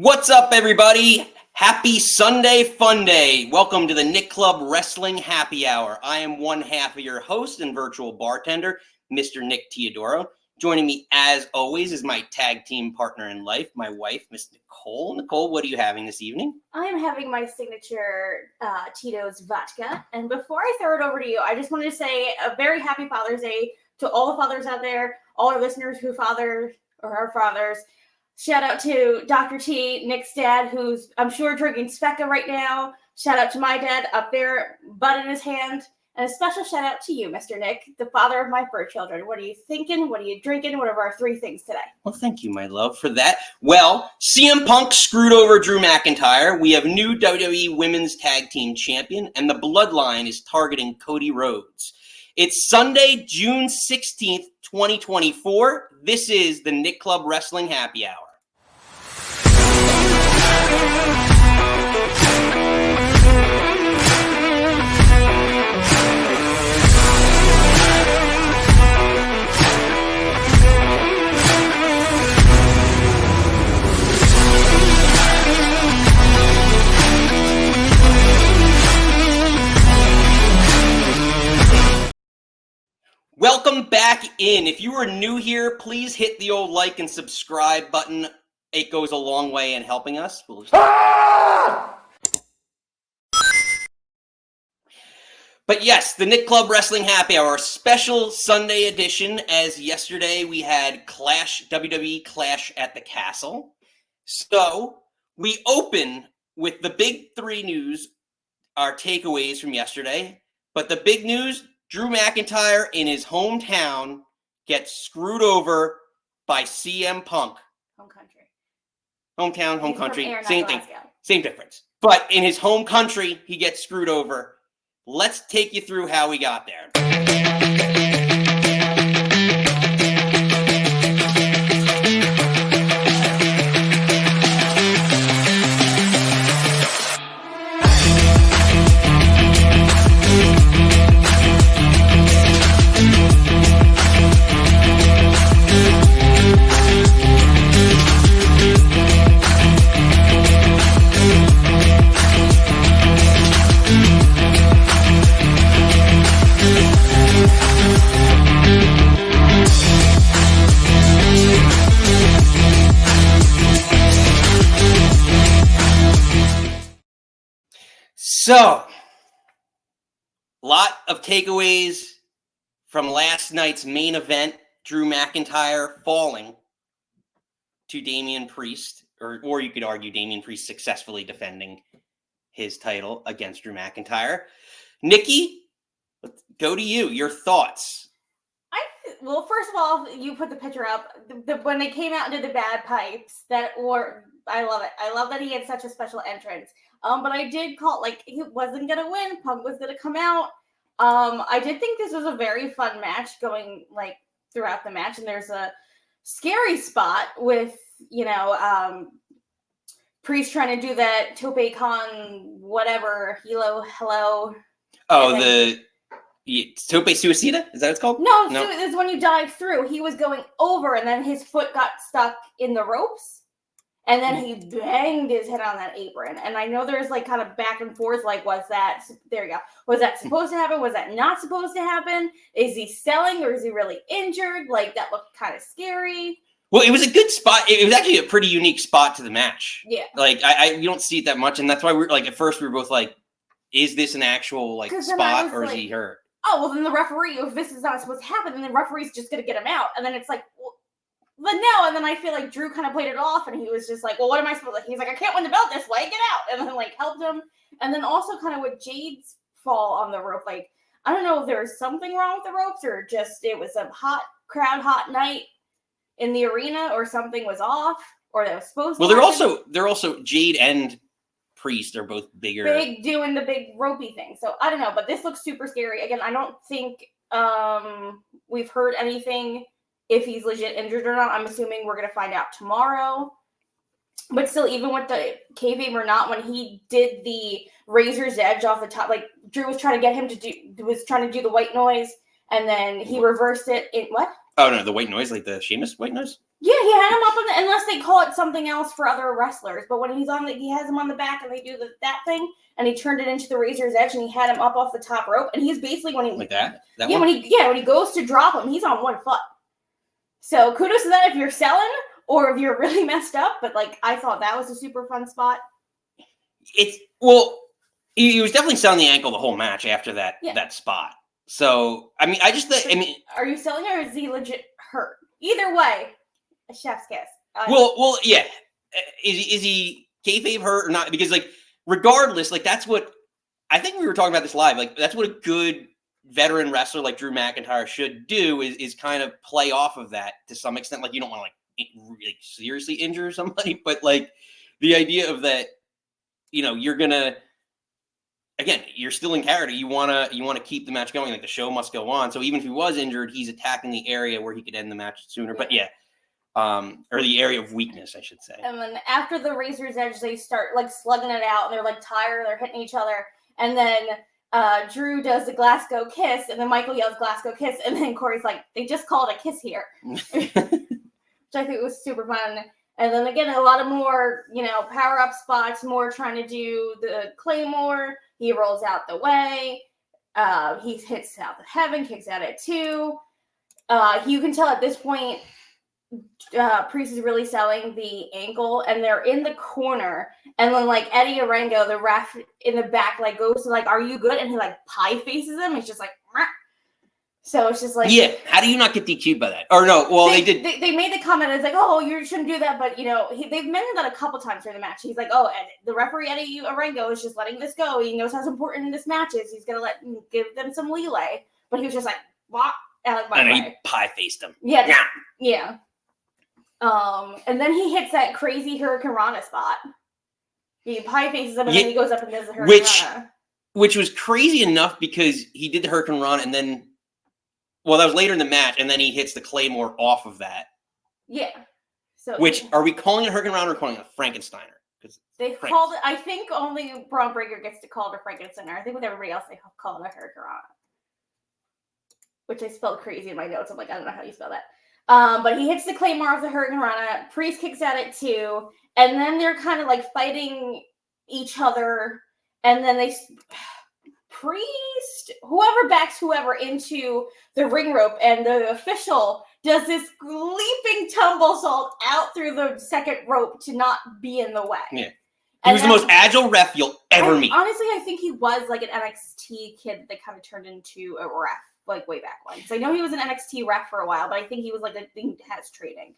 What's up, everybody? Happy Sunday Fun Day. Welcome to the Nick Club Wrestling Happy Hour. I am one half of your host and virtual bartender, Mr. Nick Teodoro. Joining me, as always, is my tag team partner in life, my wife, Miss Nicole. Nicole, what are you having this evening? I am having my signature Tito's vodka. And before I throw it over to you, I just wanted to say a very happy Father's Day to all the fathers out there, all our listeners who father or are fathers. Shout out to Dr. T, Nick's dad, who's, I'm sure, drinking Specca right now. Shout out to my dad up there, butt in his hand. And a special shout out to you, Mr. Nick, the father of my fur children. What are you thinking? What are you drinking? What are our three things today? Well, thank you, my love, for that. Well, CM Punk screwed over Drew McIntyre. We have new WWE Women's Tag Team Champion, and the Bloodline is targeting Cody Rhodes. It's Sunday, June 16th, 2024. This is the Nick Club Wrestling Happy Hour. Welcome back in. If you are new here, please hit the old like and subscribe button. It goes a long way in helping us. But yes, the Nick Club Wrestling Happy Hour, special Sunday edition, as yesterday we had WWE Clash at the Castle. So we open with the big three news, our takeaways from yesterday. But the big news, Drew McIntyre in his hometown gets screwed over by CM Punk. Home country. Hometown, home country, same thing, Glasgow. same difference. But in his home country, he gets screwed over. Let's take you through how we got there. So, a lot of takeaways from last night's main event, Drew McIntyre falling to Damian Priest, or you could argue Damian Priest successfully defending his title against Drew McIntyre. Nikki, let's go to you. Your thoughts? Well, first of all, you put the picture up. When they came out and did the bad pipes, I love it. I love that he had such a special entrance. But I did call it, he wasn't going to win. Punk was going to come out. I did think this was a very fun match going, throughout the match. And there's a scary spot with, Priest trying to do that Tope Con whatever, hello. Oh, the Tope Suicida? Is that what it's called? No. It's when you dive through. He was going over, and then his foot got stuck in the ropes. And then he banged his head on that apron. And I know there's kind of back and forth, was that supposed to happen? Was that not supposed to happen? Is he selling or is he really injured? That looked kind of scary. Well, it was a good spot. It was actually a pretty unique spot to the match. Yeah. You don't see it that much. And that's why we're at first we were both is this an actual spot or is he hurt? Oh, well, then the referee, if this is not supposed to happen, then the referee's just going to get him out. And then it's but no, and then I feel like Drew kind of played it off, and he was just well, what am I supposed to, he's I can't win the belt this way, get out, and then, helped him, and then also kind of with Jade's fall on the rope, I don't know if there was something wrong with the ropes, or just it was a hot night in the arena, or something was off, or that was supposed to happen. They're also, Jade and Priest are both big doing the big ropey thing, so I don't know, but this looks super scary. Again, I don't think we've heard anything if he's legit injured or not. I'm assuming we're going to find out tomorrow. But still, even with the kayfabe or not, when he did the razor's edge off the top, Drew was trying to get him to do the white noise, and then he reversed it in what? Oh no, the white noise, like the Sheamus white noise. Yeah, he had him up on the, unless they call it something else for other wrestlers. But when he's on the, he has him on the back and they do that thing, and he turned it into the Razor's Edge and he had him up off the top rope, and he's basically when he like that. Yeah, one? when he goes to drop him, he's on one foot. So kudos to that if you're selling or if you're really messed up. But like I thought that was a super fun spot. He was definitely selling the ankle the whole match after that spot. So I mean, are you selling or is he legit hurt? Either way. A chef's kiss. Well, yeah. Is he kayfabe hurt or not? Because like, regardless, like that's what I think we were talking about this live. Like that's what a good veteran wrestler like Drew McIntyre should do is kind of play off of that to some extent. Like you don't want to like really seriously injure somebody, but like the idea of that, you're gonna. Again, you're still in character. You wanna keep the match going. Like the show must go on. So even if he was injured, he's attacking the area where he could end the match sooner. But yeah. Or the area of weakness, I should say. And then after the Razor's Edge, they start like slugging it out, and they're like tired, they're hitting each other, and then Drew does the Glasgow kiss, and then Michael yells Glasgow kiss, and then Corey's like, they just called a kiss here, which I think was super fun. And then again, a lot of more, power up spots, more trying to do the Claymore. He rolls out the way. He hits South of Heaven, kicks out at 2. You can tell at this point. Priest is really selling the ankle, and they're in the corner, and then like Eddie Arango, the ref in the back, like goes to like, "Are you good?" and he like pie faces him. It's just like, Meh. So it's just like, yeah. How do you not get DQ'd by that? Or no? Well, they did. They made the comment. It's like, oh, you shouldn't do that, but they've mentioned that a couple times during the match. He's like, oh, and the referee Eddie Arango is just letting this go. He knows how important this match is. He's gonna give them some leeway, but he was just like, what? And he pie faced him. Yeah. Yeah. And then he hits that crazy Hurricane Rana spot. He pie faces him, and then he goes up and does the Hurricane Rana. Which was crazy enough because he did the Hurricane Rana, and then, that was later in the match, and then he hits the Claymore off of that. Yeah. So are we calling it Hurricane Rana or calling it a Frankensteiner? They called it. I think only Braun Breaker gets to call it a Frankensteiner. I think with everybody else, they call it a Hurricane Rana, which I spelled crazy in my notes. I'm like, I don't know how you spell that. But he hits the Claymore of the Hurricane Rana. Priest kicks out at 2, and then they're kind of like fighting each other, and then Priest, whoever backs whoever into the ring rope, and the official does this leaping tumble out through the second rope to not be in the way. Yeah. He was the most agile ref you'll ever meet. Honestly, I think he was like an NXT kid that kind of turned into a ref. Like way back when. So I know he was an NXT ref for a while, but I think he was like he has training.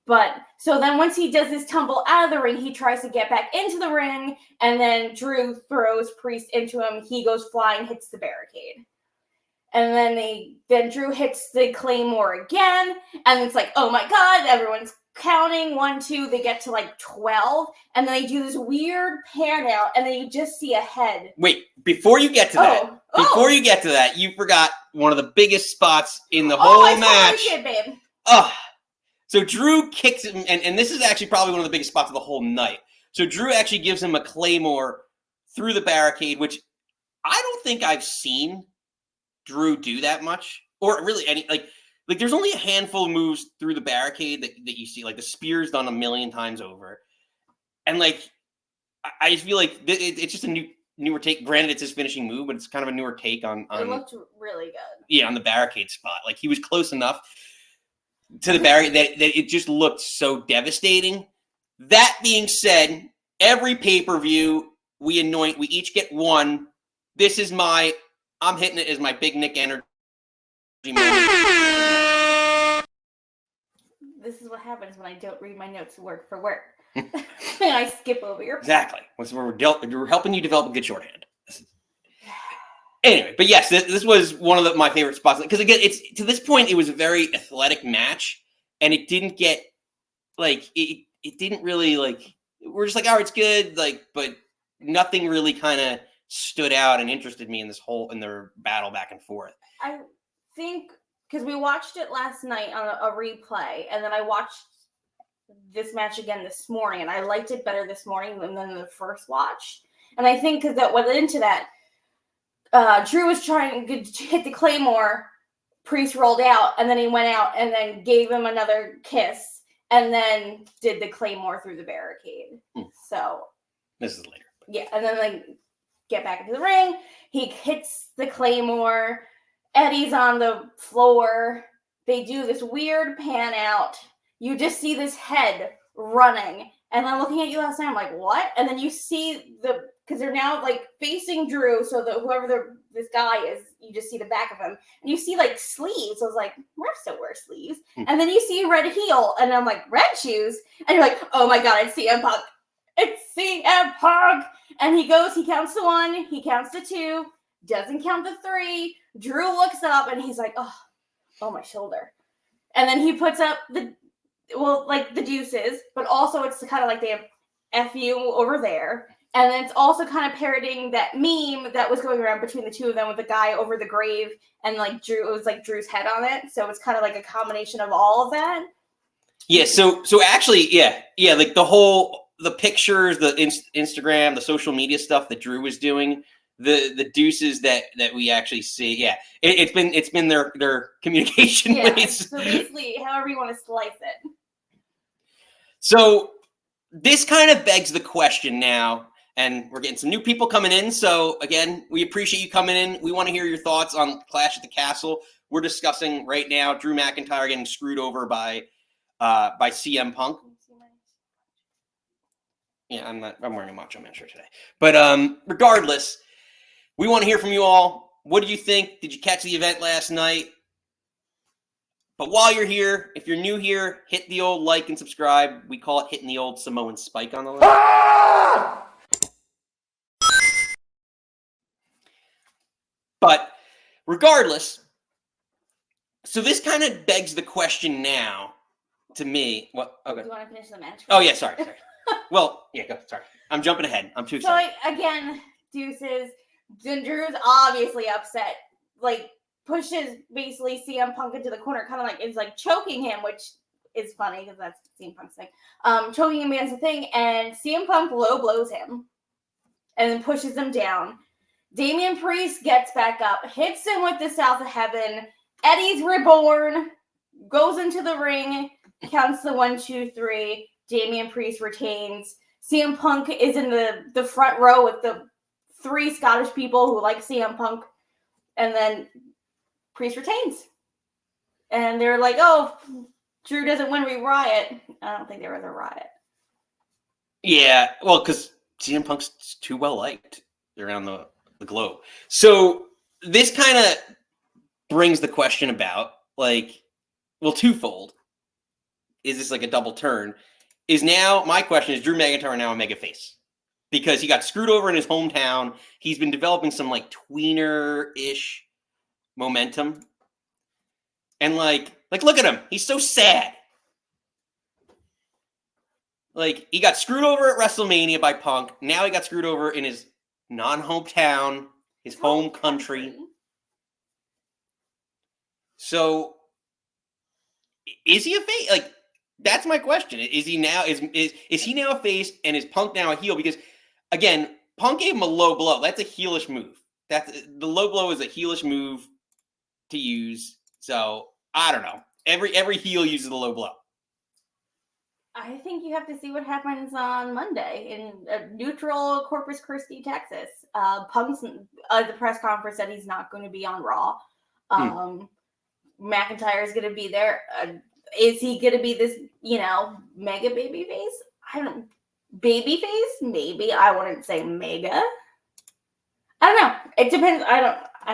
But so then once he does his tumble out of the ring, he tries to get back into the ring, and then Drew throws Priest into him. He goes flying, hits the barricade. And then Drew hits the Claymore again, and it's like, oh my god, everyone's counting 1, 2, they get to like 12, and then they do this weird pan out, and then you just see a head. Wait, before you get to that, you forgot one of the biggest spots in the whole match. Did, babe. So Drew kicks him, and this is actually probably one of the biggest spots of the whole night. So Drew actually gives him a Claymore through the barricade, which I don't think I've seen Drew do that much, or really any like there's only a handful of moves through the barricade that you see, like the spear's done 1,000,000 times over, and like I just feel like it's just a newer take. Granted, it's his finishing move, but it's kind of a newer take on. It looked really good. Yeah, on the barricade spot, like he was close enough to the barricade that it just looked so devastating. That being said, every pay-per-view we each get one. This is I'm hitting it as my Big Nick energy moment. This is what happens when I don't read my notes word for word. And I skip over your part. Exactly. We're helping you develop a good shorthand. Anyway, but yes, this was one of my favorite spots. Because again, to this point, it was a very athletic match, and it didn't get like it didn't really like. We're just like, oh, it's good, like, but nothing really kind of stood out and interested me in their battle back and forth. I think because we watched it last night on a replay, and then I watched this match again this morning, and I liked it better this morning than the first watch. And I think because that went into that, Drew was trying to hit the Claymore Priest rolled out, and then he went out and then gave him another kiss, and then did the Claymore through the barricade. So this is later. Yeah, and then like get back into the ring. He hits the Claymore. Eddie's on the floor. They do this weird pan out. You just see this head running, and I'm looking at you last night. I'm like, what? And then you see because they're now like facing Drew, so that whoever this guy is, you just see the back of him, and you see like sleeves. So I was like, refs still wear sleeves. And then you see red heel, and I'm like, red shoes, and you're like, oh my god, it's CM Punk. It's CM Punk, and he counts to 1, he counts to 2, doesn't count to 3. Drew looks up, and he's like, oh my shoulder, and then he puts up the deuces, but also it's kind of like they have F you over there. And then it's also kind of parodying that meme that was going around between the two of them with the guy over the grave and like Drew, it was like Drew's head on it. So it's kind of like a combination of all of that. Yeah. So actually, yeah. Like the pictures, the Instagram, the social media stuff that Drew was doing, the deuces that we actually see. Yeah. It's been their communication ways. So basically, however you want to slice it. So this kind of begs the question now. And we're getting some new people coming in. So, again, we appreciate you coming in. We want to hear your thoughts on Clash at the Castle. We're discussing right now Drew McIntyre getting screwed over by CM Punk. Yeah, I'm wearing a Macho Man shirt today. But regardless, we want to hear from you all. What do you think? Did you catch the event last night? But while you're here, if you're new here, hit the old like and subscribe. We call it hitting the old Samoan spike on the left. But regardless, so this kind of begs the question now to me. What? Okay. Do you want to finish the match? Oh, yeah, sorry. Well, yeah, go. Sorry. I'm jumping ahead. I'm too excited. So, again, deuces. Drew's obviously upset. Like, pushes basically CM Punk into the corner, kind of like is like choking him, which is funny because that's CM Punk's thing. Choking him against the thing, and CM Punk low blows him and then pushes him down. Damian Priest gets back up, hits him with the South of Heaven. Eddie's reborn, goes into the ring, counts the 1, 2, 3. Damian Priest retains. CM Punk is in the front row with the 3 Scottish people who like CM Punk. And then Priest retains. And they're like, oh, Drew doesn't win, we riot. I don't think there was a riot. Yeah, well, because CM Punk's too well liked around the globe. So this kind of brings the question about, like, well, twofold. Is this like a double turn? My question is, Drew McIntyre now a mega face? Because he got screwed over in his hometown. He's been developing some like tweener-ish momentum. And like look at him. He's so sad. Like, he got screwed over at WrestleMania by Punk. Now he got screwed over in his non-hometown, his home country. So, is he a face? Like, that's my question. Is he now is he now a face, and is Punk now a heel? Because again, Punk gave him a low blow. That's a heelish move. The low blow is a heelish move to use. So I don't know. Every heel uses the low blow. I think you have to see what happens on Monday in a neutral Corpus Christi, Texas. Punk's the press conference said he's not going to be on Raw. McIntyre is going to be there. Is he going to be this, mega babyface? I don't know. Babyface? Maybe. I wouldn't say mega. I don't know. It depends. I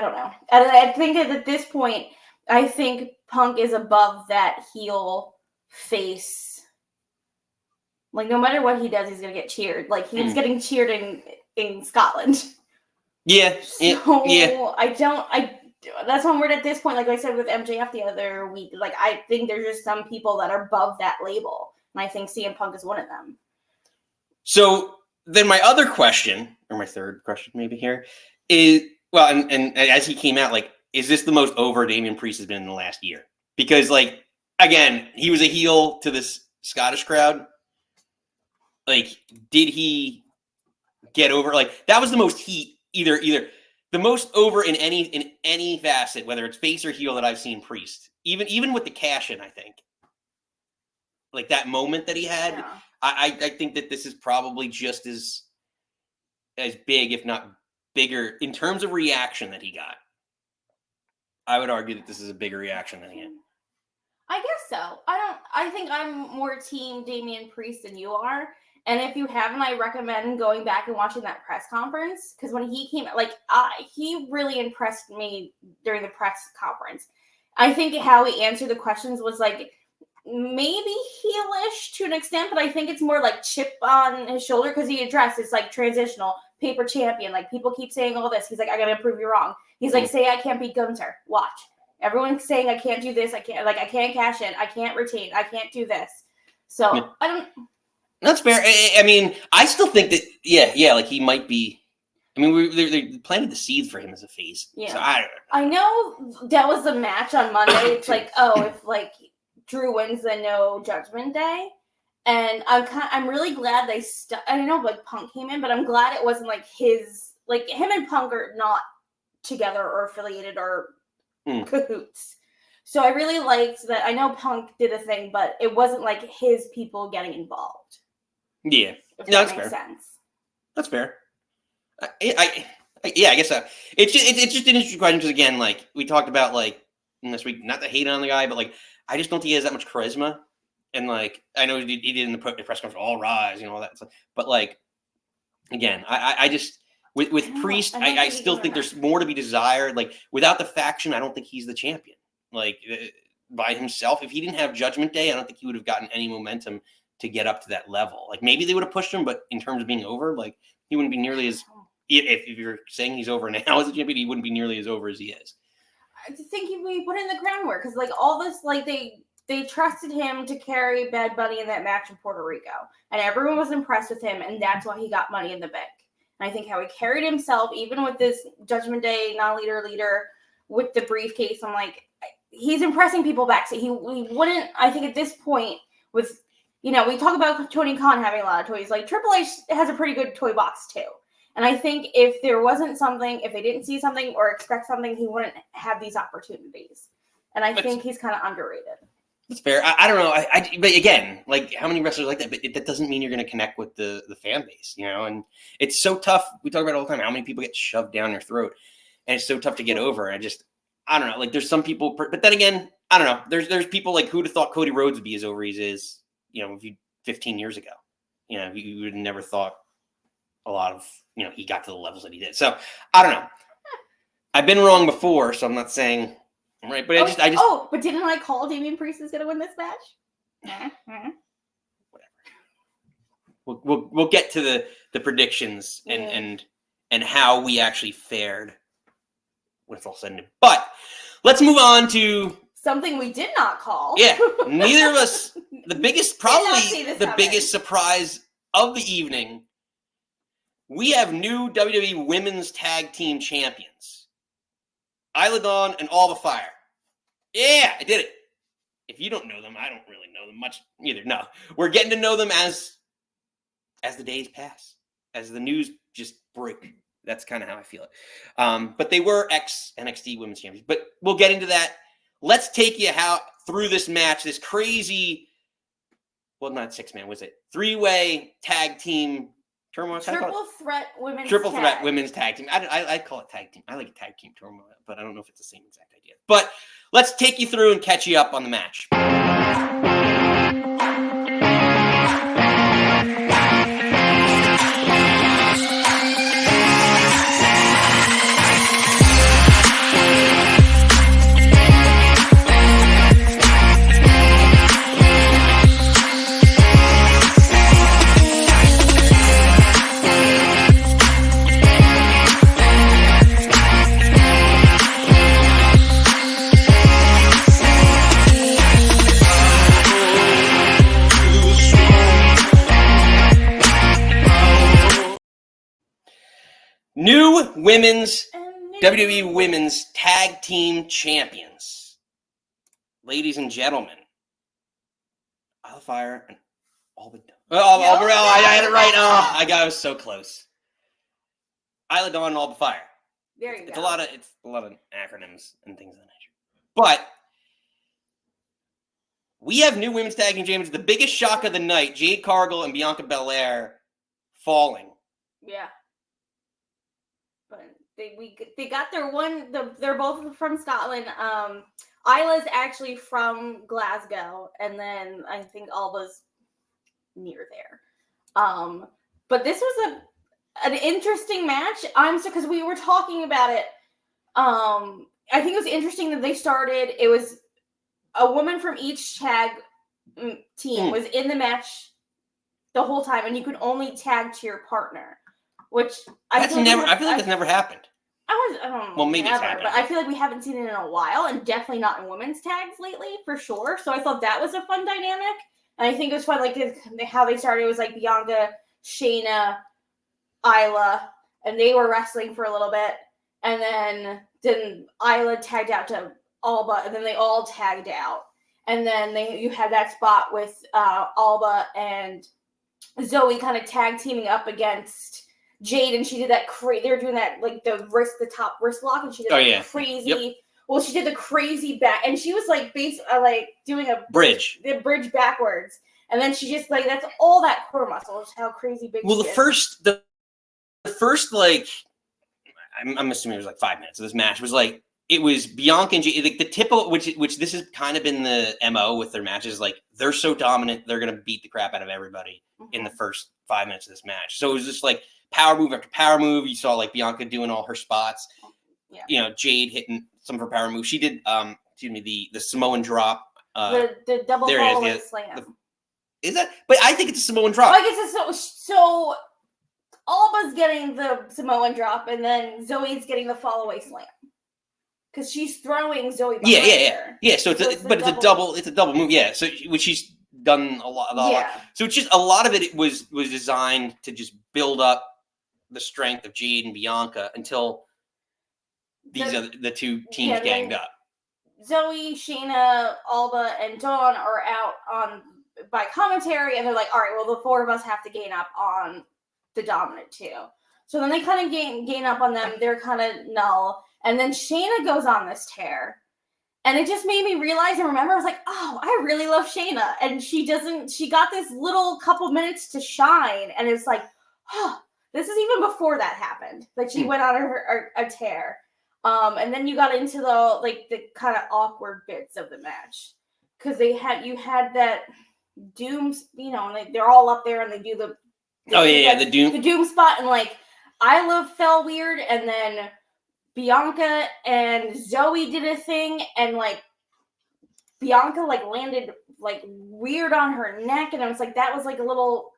don't know. I think at this point, I think Punk is above that heel face. Like, no matter what he does, he's going to get cheered. Like, he's getting cheered in Scotland. Yeah. So, yeah. That's when we're at this point, like I said with MJF the other week. Like, I think there's just some people that are above that label. And I think CM Punk is one of them. So, then my other question, or my third question maybe here, is, well, and as he came out, like, is this the most over Damian Priest has been in the last year? Because, like, again, he was a heel to this Scottish crowd. Like, did he get over? Like, that was the most heat. Either the most over in any facet, whether it's face or heel, that I've seen Priest. Even with the cash in, I think. Like that moment that he had, yeah. I think that this is probably just as big, if not bigger, in terms of reaction that he got. I would argue that this is a bigger reaction than he had. I guess so. I think I'm more team Damian Priest than you are. And if you haven't, I recommend going back and watching that press conference. Because when he came, he really impressed me during the press conference. I think how he answered the questions was like maybe heelish to an extent, but I think it's more like chip on his shoulder because he addressed it's like transitional, paper champion. Like people keep saying all this. He's like, I gotta prove you wrong. He's like, say I can't beat Gunther. Watch. Everyone's saying I can't do this. I can't cash in. I can't retain. I can't do this. So yeah. I don't. That's fair. I mean, I still think that like he might be. I mean, they planted the seeds for him as a face. Yeah. So I know that was the match on Monday. It's like, if like Drew wins, then no Judgment Day. And I'm really glad they I don't know, like Punk came in, but I'm glad it wasn't like him and Punk are not together or affiliated or cahoots. So I really liked that. I know Punk did a thing, but it wasn't like his people getting involved. Yeah, that's fair. Sense. That's fair. I guess so. It's just an interesting question because again, like we talked about like this week, not to hate on the guy, but like I just don't think he has that much charisma. And like I know he did in the press conference, all rise, all that stuff. But like again, I just with Priest, I still think there's more to be desired. Like without the faction, I don't think he's the champion. Like by himself, if he didn't have Judgment Day, I don't think he would have gotten any momentum to get up to that level. Like maybe they would have pushed him, but in terms of being over, like he wouldn't be nearly as. If you're saying he's over now as a champion, he wouldn't be nearly as over as he is. I think we put in the groundwork because like all this, like they trusted him to carry Bad Bunny in that match in Puerto Rico, and everyone was impressed with him, and that's why he got Money in the Bank. And I think how he carried himself, even with this Judgment Day non-leader with the briefcase, I'm like, he's impressing people back. So he wouldn't. I think at this point with. We talk about Tony Khan having a lot of toys. Like Triple H has a pretty good toy box too. And I think if there wasn't something, if they didn't see something or expect something, he wouldn't have these opportunities. And I think he's kind of underrated. That's fair. I don't know. But again, like how many wrestlers like that? But that doesn't mean you're going to connect with the fan base, And it's so tough. We talk about it all the time. How many people get shoved down their throat, and it's so tough to get over. I don't know. Like there's some people, but then again, I don't know. There's people like who'd have thought Cody Rhodes would be as over as he is. If you 15 years ago, you would have never thought a lot of, he got to the levels that he did. So I don't know. I've been wrong before, so I'm not saying I'm right, but I just. But didn't I call Damian Priest is going to win this match? Whatever. We'll get to the predictions and how we actually fared when it's all said and done. But let's move on to. Something we did not call. Yeah, neither of us. The biggest surprise of the evening. We have new WWE Women's Tag Team Champions. Isla Dawn and Alba Fire. Yeah, I did it. If you don't know them, I don't really know them much either. No, we're getting to know them as the days pass, as the news just break. That's kind of how I feel it. But they were ex-NXT Women's Champions. But we'll get into that. Let's take you through this match, this crazy, well, not 6-man, was it? 3-way tag team turmoil? Triple threat women's tag team. I call it tag team. I like tag team turmoil, but I don't know if it's the same exact idea. But let's take you through and catch you up on the match. New WWE Women's Tag Team Champions. Ladies and gentlemen, Isla Fire and Alba. I had it right. I was so close. Isla Dawn and Alba Fire. There you It's go. a lot of acronyms and things of that nature. But we have new women's tag team champions. The biggest shock of the night: Jade Cargill and Bianca Belair falling. Yeah. But they got their one. They're both from Scotland. Isla's actually from Glasgow, and then I think Alba's near there. But this was an interesting match. Because we were talking about it. I think it was interesting that they started. It was a woman from each tag team was in the match the whole time, and you could only tag to your partner. Which I feel like that's never happened. I don't know. Well, maybe it's happened, but I feel like we haven't seen it in a while, and definitely not in women's tags lately, for sure. So I thought that was a fun dynamic, and I think it was fun, like how they started. It was like Bianca, Shayna, Isla, and they were wrestling for a little bit, and then Isla tagged out to Alba, and then they all tagged out, and then you had that spot with Alba and Zoe kind of tag teaming up against Jade, and she did that they were doing that, like the top wrist lock, and she did crazy. Yep. Well, she did the crazy back, and she was like doing a bridge backwards, and then she just that's all that core muscle. Just how crazy big. Well, the first I'm assuming it was like 5 minutes of this match was like it was Bianca and Jade, like the typical, which this has kind of been the MO with their matches. Like they're so dominant, they're gonna beat the crap out of everybody in the first 5 minutes of this match. So it was just like power move after power move. You saw like Bianca doing all her spots. Yeah. You know, Jade hitting some of her power moves. She did the Samoan drop. The double follow slam. Is that? But I think it's a Samoan drop. Like it's so Alba's getting the Samoan drop, and then Zoe's getting the follow-away slam. Because she's throwing Zoe behind her. Yeah. So it's a double move. Yeah. So which she's done a lot. Yeah. So it's just a lot of it was designed to just build up the strength of Jade and Bianca until the two teams ganged up. Zoe, Shayna, Alba, and Dawn are out by commentary, and they're like, all right, well, the four of us have to gain up on the dominant two. So then they kind of gain up on them. They're kind of null. And then Shayna goes on this tear. And it just made me realize and remember, I was like, oh, I really love Shayna. And she got this little couple minutes to shine. And it's like, oh, this is even before that happened. Like she went on a tear. And then you got into the kind of awkward bits of the match. Because you had that Doom, and they're all up there and they do the Doom spot, and Isla fell weird, and then Bianca and Zoe did a thing, and Bianca landed weird on her neck, and I was like, that was a little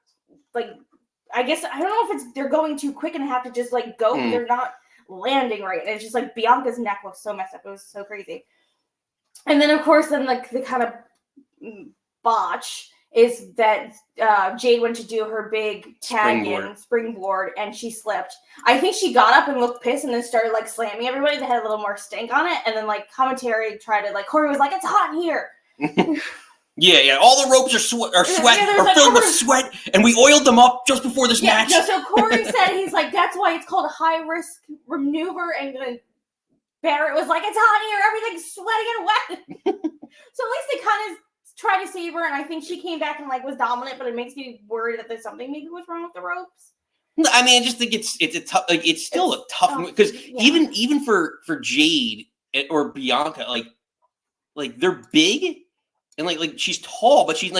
I guess I don't know if they're going too quick and have to just go. They're not landing right, and it's just Bianca's neck looks so messed up. It was so crazy. And then of course the kind of botch is that Jade went to do her big springboard, and she slipped. I think she got up and looked pissed, and then started slamming everybody that had a little more stink on it. And then commentary tried to Corey was like, "It's hot in here." Yeah. All the ropes are filled with sweat, and we oiled them up just before this match. No, so Corey said he's that's why it's called a high risk maneuver, and then Barrett was like, "It's hot in here, everything's sweaty and wet." So at least they kind of try to save her, and I think she came back and was dominant, but it makes me worried that there's something maybe was wrong with the ropes. I mean, I just think it's a tough, it's still a tough because even for Jade or Bianca, they're big and she's tall, but she's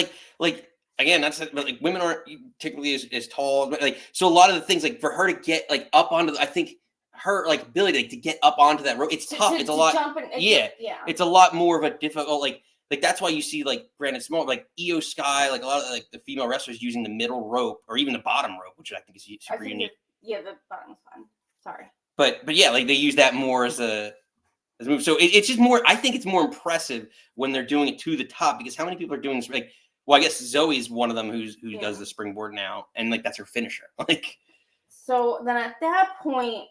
again, that's women aren't typically as tall, so a lot of the things for her to get up onto I think her ability to get up onto that rope, it's tough. It's a lot. It's a lot more of a difficult that's why you see granted small Io Sky, a lot of the female wrestlers using the middle rope or even the bottom rope, which I think is super unique. The bottom was fine. Sorry. But yeah, they use that more as a move. So it's just more. I think it's more impressive when they're doing it to the top, because how many people are doing this? Well, I guess Zoe's one of them who does the springboard now, and that's her finisher. So then at that point,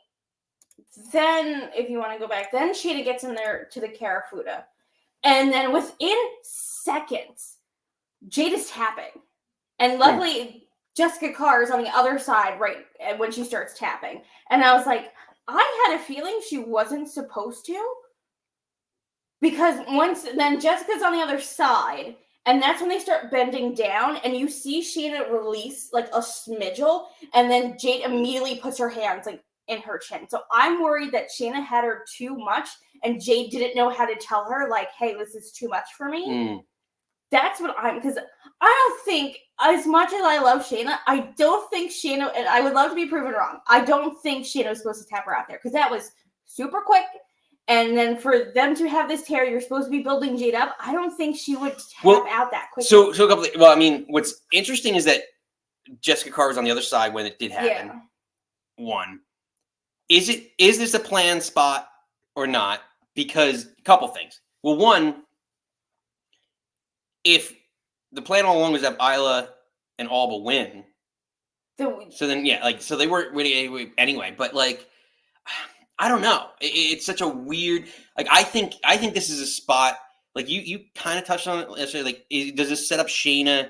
then if you want to go back, then Shayna gets in there to the Karafuda. And then within seconds, Jade is tapping. And luckily, Jessica Carr is on the other side right when she starts tapping. And I was like, I had a feeling she wasn't supposed to. Because then Jessica's on the other side, and that's when they start bending down, and you see Shayna release like a smidgel, and then Jade immediately puts her hands like in her chin. So I'm worried that Shayna had her too much, and Jade didn't know how to tell her, like, hey, this is too much for me. That's what because I don't think, as much as I love Shayna, I don't think Shayna, and I would love to be proven wrong, I don't think Shayna was supposed to tap her out there, because that was super quick. And then for them to have this tear, you're supposed to be building Jade up. I don't think she would tap out that quickly. So a couple. Well, I mean, what's interesting is that Jessica Carr was on the other side when it did happen. Yeah. One, is this a planned spot or not? Because a couple things. Well, one, if the plan all along was to have Isla and Alba win, so then so they weren't winning anyway. But like, I don't know. It's such a weird. Like, I think this is a spot. Like you kind of touched on it yesterday. Like, does this set up Shayna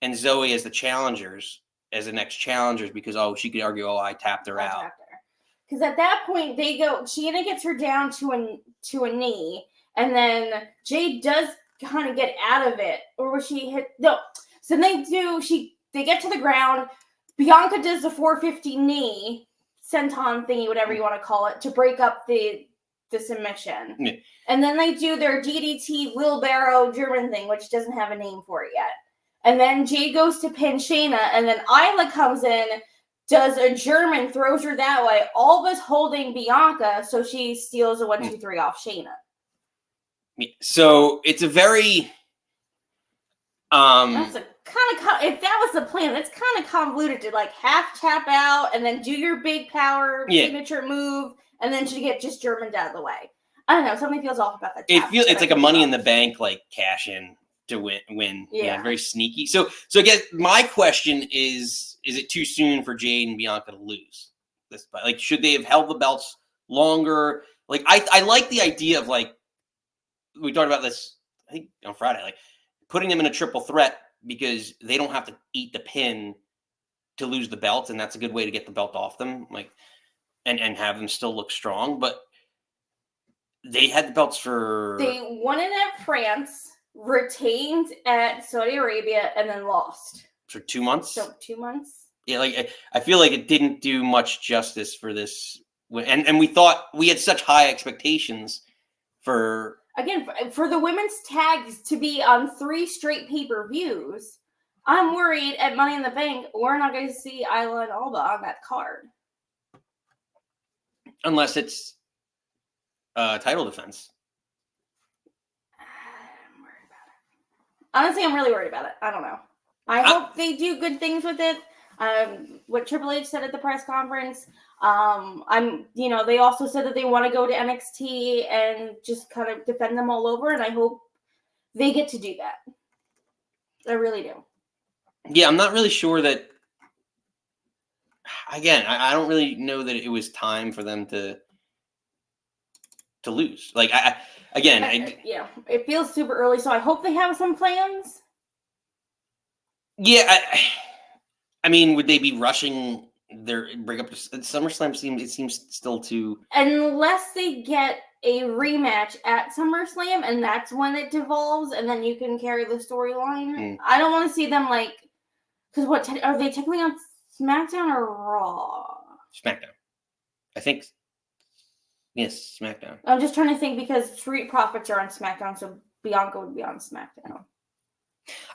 and Zoe as the challengers, as the next challengers? Because she could argue, I tapped her out. Because at that point they go. Shayna gets her down to a knee, and then Jade does kind of get out of it, or was she hit? No. So they get to the ground. Bianca does the 450 knee. Senton thingy, whatever you want to call it, to break up the submission. Yeah. And then they do their DDT wheelbarrow German thing, which doesn't have a name for it yet. And then Jade goes to pin Shayna, and then Isla comes in, does a German, throws her that way. Alba's holding Bianca, so she steals a 1-2-3 off Shayna. So it's a very that's a kind of, if that was the plan, that's kind of convoluted to like half tap out and then do your big power signature move, and then to get just Germaned out of the way. I don't know. Something feels off about that. It's like a Money in the Bank like cash in to win. Yeah, very sneaky. So I guess my question is it too soon for Jade and Bianca to lose this? Like, should they have held the belts longer? Like, I like the idea of, like, we talked about this I think on Friday, like putting them in a triple threat, because they don't have to eat the pin to lose the belt, and that's a good way to get the belt off them, like, and have them still look strong. But they had the belts they won it at France, retained at Saudi Arabia, and then lost for 2 months. So 2 months. Yeah, like I feel like it didn't do much justice for this, and we thought we had such high expectations for. Again, for the women's tags to be on 3 straight pay-per-views, I'm worried at Money in the Bank we're not going to see Isla and Alba on that card. Unless it's title defense. I'm worried about it. Honestly, I'm really worried about it. I don't know. I hope they do good things with it. What Triple H said at the press conference. They also said that they want to go to NXT and just kind of defend them all over, and I hope they get to do that. I really do. Yeah, I'm not really sure that. Again, I don't really know that it was time for them to lose. Like, it feels super early, so I hope they have some plans. Yeah, I mean, would they be rushing their bring up to SummerSlam? Seems still too, unless they get a rematch at SummerSlam, and that's when it devolves, and then you can carry the storyline. I don't want to see them because what are they technically on SmackDown or Raw? SmackDown, I think. Yes, SmackDown. I'm just trying to think, because Street Profits are on SmackDown, so Bianca would be on SmackDown.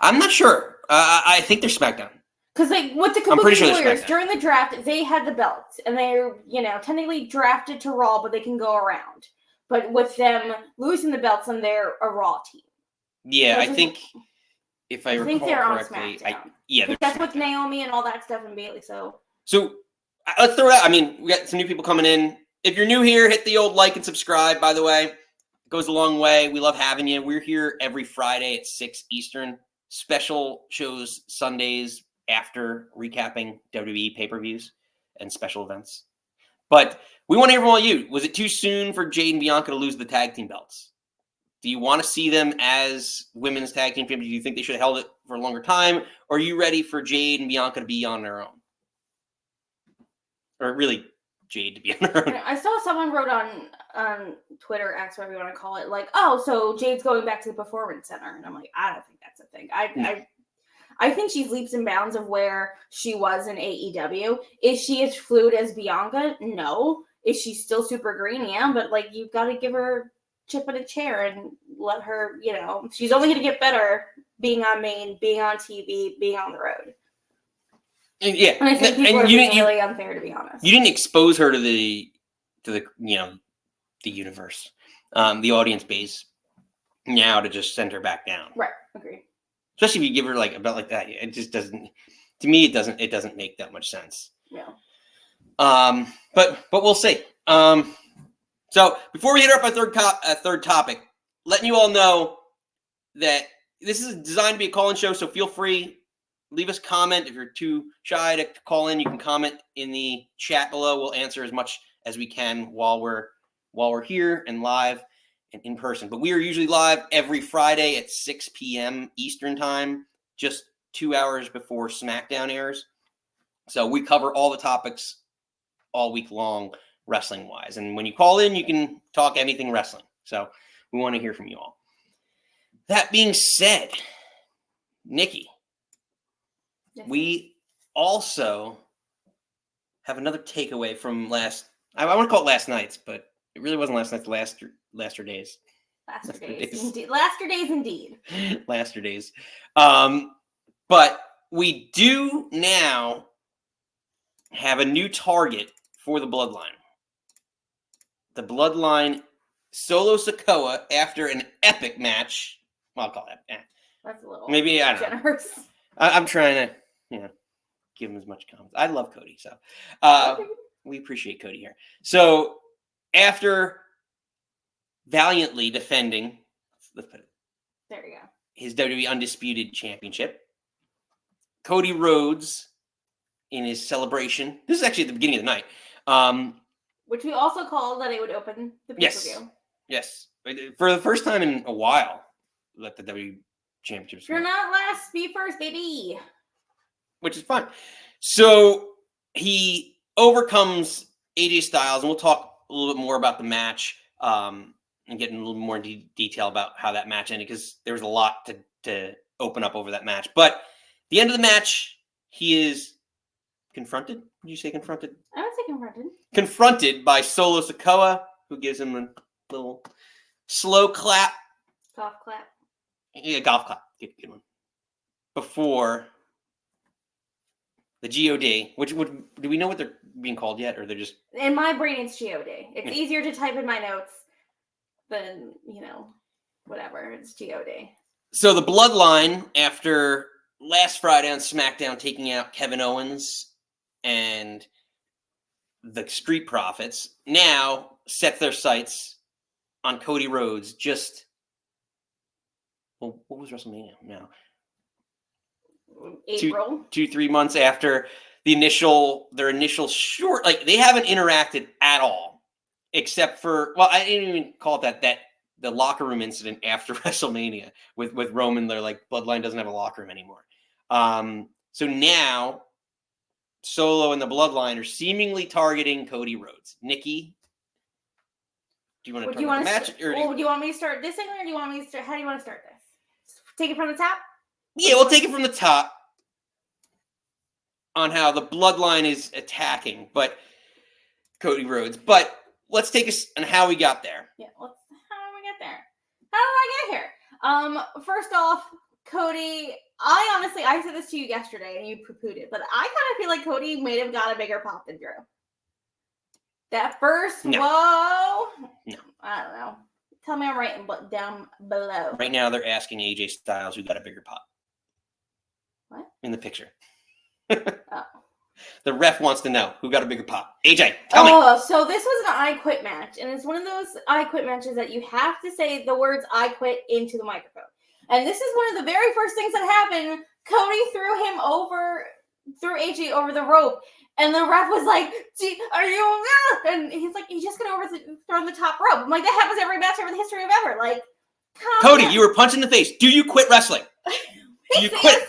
I'm not sure. I think they're SmackDown. Because with the Kabuki Warriors, during the draft, they had the belts, and they're, technically drafted to Raw, but they can go around. But with them losing the belts, then they're a Raw team. Yeah, I think, if I recall they're correctly, on SmackDown. That's with Naomi and all that stuff and Bayley. So let's throw it out. I mean, we got some new people coming in. If you're new here, hit the old like and subscribe, by the way. It goes a long way. We love having you. We're here every Friday at 6 Eastern. Special shows Sundays after recapping WWE pay-per-views and special events. But we want to hear from all you. Was it too soon for Jade and Bianca to lose the tag team belts? Do you want to see them as women's tag team champions? Do you think they should have held it for a longer time? Or are you ready for Jade and Bianca to be on their own? Or really, Jade to be on her own. I saw someone wrote on Twitter, X, whatever you want to call it, like, oh, so Jade's going back to the Performance Center. And I'm like, I don't think that's a thing. I think she's leaps and bounds of where she was in AEW. Is she as fluid as Bianca? No. Is she still super green? Yeah, but like you've got to give her chip in a chair and let her, she's only going to get better being on main, being on TV, being on the road. Yeah, and I think people are being really unfair, to be honest. You didn't expose her to the the universe, the audience base. Now to just send her back down, right? Agreed. Especially if you give her like a belt like that, it just doesn't. To me, it doesn't make that much sense. Yeah. But we'll see. So before we hit up our third topic, letting you all know that this is designed to be a call-in show, so feel free. Leave us a comment. If you're too shy to call in, you can comment in the chat below. We'll answer as much as we can while we're here and live and in person. But we are usually live every Friday at 6 p.m. Eastern time, just 2 hours before SmackDown airs. So we cover all the topics all week long, wrestling-wise. And when you call in, you can talk anything wrestling. So we want to hear from you all. That being said, Nikki, yes, we also have another takeaway from I want to call it last night's, but it really wasn't last night's, laster days. Laster days indeed. Laster days. But we do now have a new target for the Bloodline. The Bloodline Solo Sikoa, after an epic match. Well, I'll call it. That's a little maybe I don't generous. know. I'm trying to, give him as much confidence. I love Cody, so we appreciate Cody here. So after valiantly defending, let's put it. There you go. His WWE Undisputed Championship, Cody Rhodes, in his celebration. This is actually at the beginning of the night. Which we also called that it would open the pay-per-view. Yes. For the first time in a while, let the WWE Championships. You're not last, be first, baby. Which is fine. So he overcomes AJ Styles, and we'll talk a little bit more about the match and get in a little more detail about how that match ended, because there was a lot to open up over that match. But at the end of the match, he is confronted. Did you say confronted? I would say confronted. Confronted by Solo Sikoa, who gives him a little slow clap. Golf clap. Yeah, golf clap. Good one. Before the GOD, which do we know what they're being called yet, or they're just? In my brain, it's GOD. It's easier to type in my notes than whatever. It's GOD. So the Bloodline, after last Friday on SmackDown taking out Kevin Owens and the Street Profits, now set their sights on Cody Rhodes. What was WrestleMania now? April. 2-3 months after their initial short, they haven't interacted at all, except for, I didn't even call it that the locker room incident after WrestleMania with Roman. They're like, Bloodline doesn't have a locker room anymore. So now Solo and the Bloodline are seemingly targeting Cody Rhodes. Nikki, do you want to talk about the match? Do you want me to start this thing, or do you want me to start? How do you want to start this? Take it from the top? Yeah, we'll take it from the top on how the Bloodline is attacking, but Cody Rhodes. But let's take us on how we got there. Yeah, how did we get there? How did I get here? First off, Cody, I said this to you yesterday and you poo-pooed it, but I kind of feel like Cody may have got a bigger pop than Drew. That first, no. Whoa. No. I don't know. Tell me I'm writing down below. Right now, they're asking AJ Styles who got a bigger pop. What? In the picture. Oh. The ref wants to know who got a bigger pop. AJ, tell me. Oh, so this was an I Quit match, and it's one of those I Quit matches that you have to say the words I quit into the microphone. And this is one of the very first things that happened. Cody threw AJ over the rope. And the ref was like, are you? And he's like, he's just going to overthrow the top rope. I'm like, that happens every match over the history of ever. Like, Cody, you were punched in the face. Do you quit wrestling? Do you quit?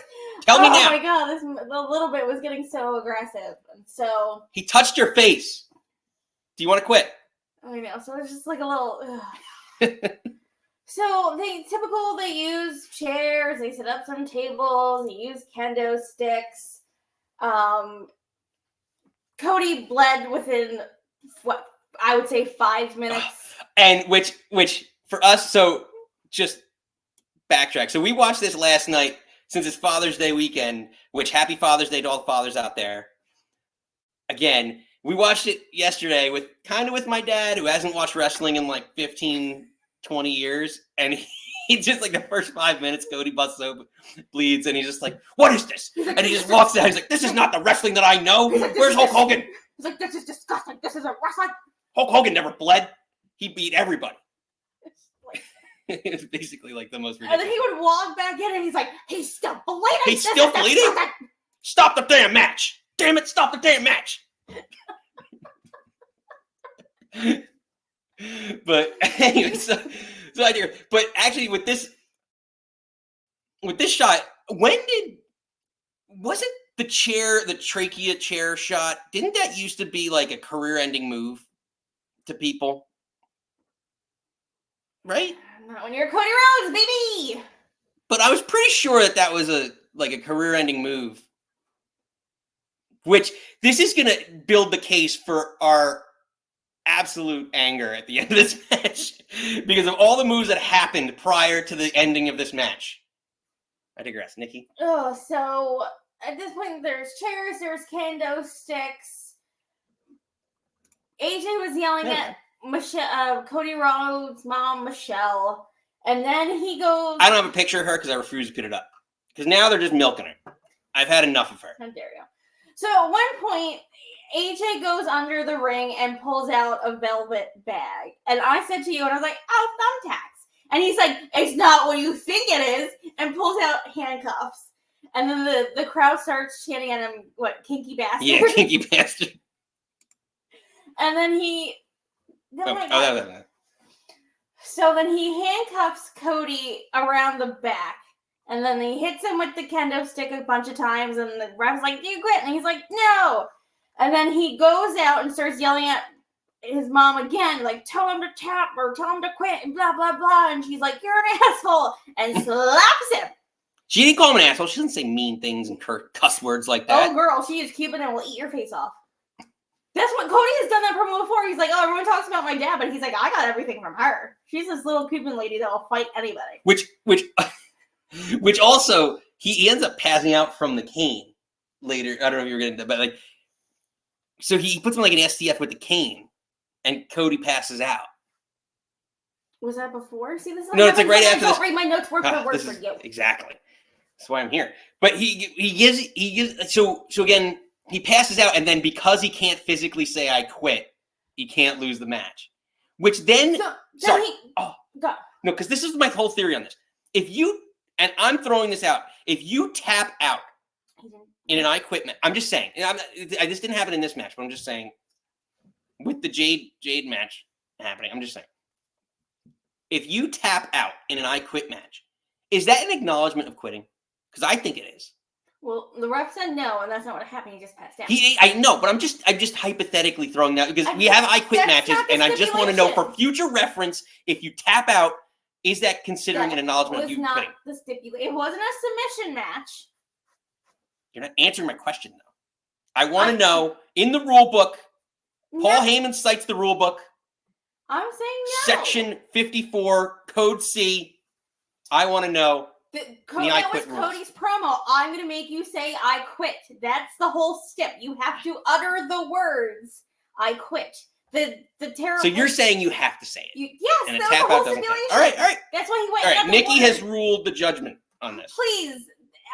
Tell me now. Oh my God, the little bit was getting so aggressive. And so. He touched your face. Do you want to quit? I know. So it's just like a little. So they use chairs. They set up some tables. They use kendo sticks. Cody bled within what I would say 5 minutes. And which for us, so just backtrack. So we watched this last night since it's Father's Day weekend, which happy Father's Day to all the fathers out there. Again, we watched it yesterday with my dad, who hasn't watched wrestling in like 15, 20 years. And he just like the first 5 minutes, Cody busts open, bleeds, and he's just like, what is this? And he just walks out. He's like, this is not the wrestling that I know. Where's Hulk Hogan? He's like, this is disgusting. This isn't wrestling. Hulk Hogan never bled. He beat everybody. It's basically like the most ridiculous. And then he would walk back in and he's like, he's still bleeding. He's still bleeding? Stop the damn match. Damn it, stop the damn match. But anyway, so I do. But actually with this shot, was it the trachea chair shot? Didn't that used to be like a career-ending move to people? Right? Not when you're Cody Rhodes, baby. But I was pretty sure that was a career-ending move. Which this is going to build the case for our absolute anger at the end of this match because of all the moves that happened prior to the ending of this match. I digress, Nikki. Oh, so at this point, there's chairs, there's kendo sticks. AJ was yelling at Cody Rhodes' mom, Michelle, and then he goes. I don't have a picture of her because I refuse to put it up because now they're just milking her. I've had enough of her. How dare you? So at one point, AJ goes under the ring and pulls out a velvet bag. And I said to you, and I was like, oh, thumbtacks. And he's like, it's not what you think it is, and pulls out handcuffs. And then the crowd starts chanting at him, what, kinky bastard? Yeah, kinky bastard. And then So then he handcuffs Cody around the back. And then he hits him with the kendo stick a bunch of times, and the ref's like, do you quit? And he's like, no. And then he goes out and starts yelling at his mom again, like, tell him to tap or tell him to quit and blah, blah, blah. And she's like, you're an asshole, and slaps him. She didn't call him an asshole. She doesn't say mean things and cuss words like that. Oh, girl, she is Cuban and will eat your face off. That's what Cody has done that promo before. He's like, oh, everyone talks about my dad, but he's like, I got everything from her. She's this little Cuban lady that will fight anybody. Which also, he ends up passing out from the cane later. I don't know if you were getting that, but like, so he puts him like an STF with the cane, and Cody passes out. Was that before? See, this is no, it's like right after this. Don't read my notes word for word for you. Exactly. That's why I'm here. But he gives so again, he passes out, and then because he can't physically say I quit, he can't lose the match. Which then no, because this is my whole theory on this. If you and I'm throwing this out, if you tap out in an I quit match, I'm just saying, this didn't happen in this match, but I'm just saying, with the Jade match happening, I'm just saying, if you tap out in an I quit match, is that an acknowledgement of quitting? Because I think it is. Well, the ref said no, and that's not what happened. He just passed out. I know, but I'm just hypothetically throwing that because we have I quit matches, and I just want to know for future reference, if you tap out, is that considering an acknowledgement of you quitting? It wasn't a submission match. You're not answering my question, though. I want to know, in the rule book, Paul Heyman cites the rule book. I'm saying no. Section 54, Code C. I want to know. That was Cody's promo. I'm going to make you say I quit. That's the whole step. You have to utter the words I quit. The terrible. So you're saying you have to say it. Yes, and that was the whole stipulation. All right. That's why he went. All right, Nikki has ruled the judgment on this. Please,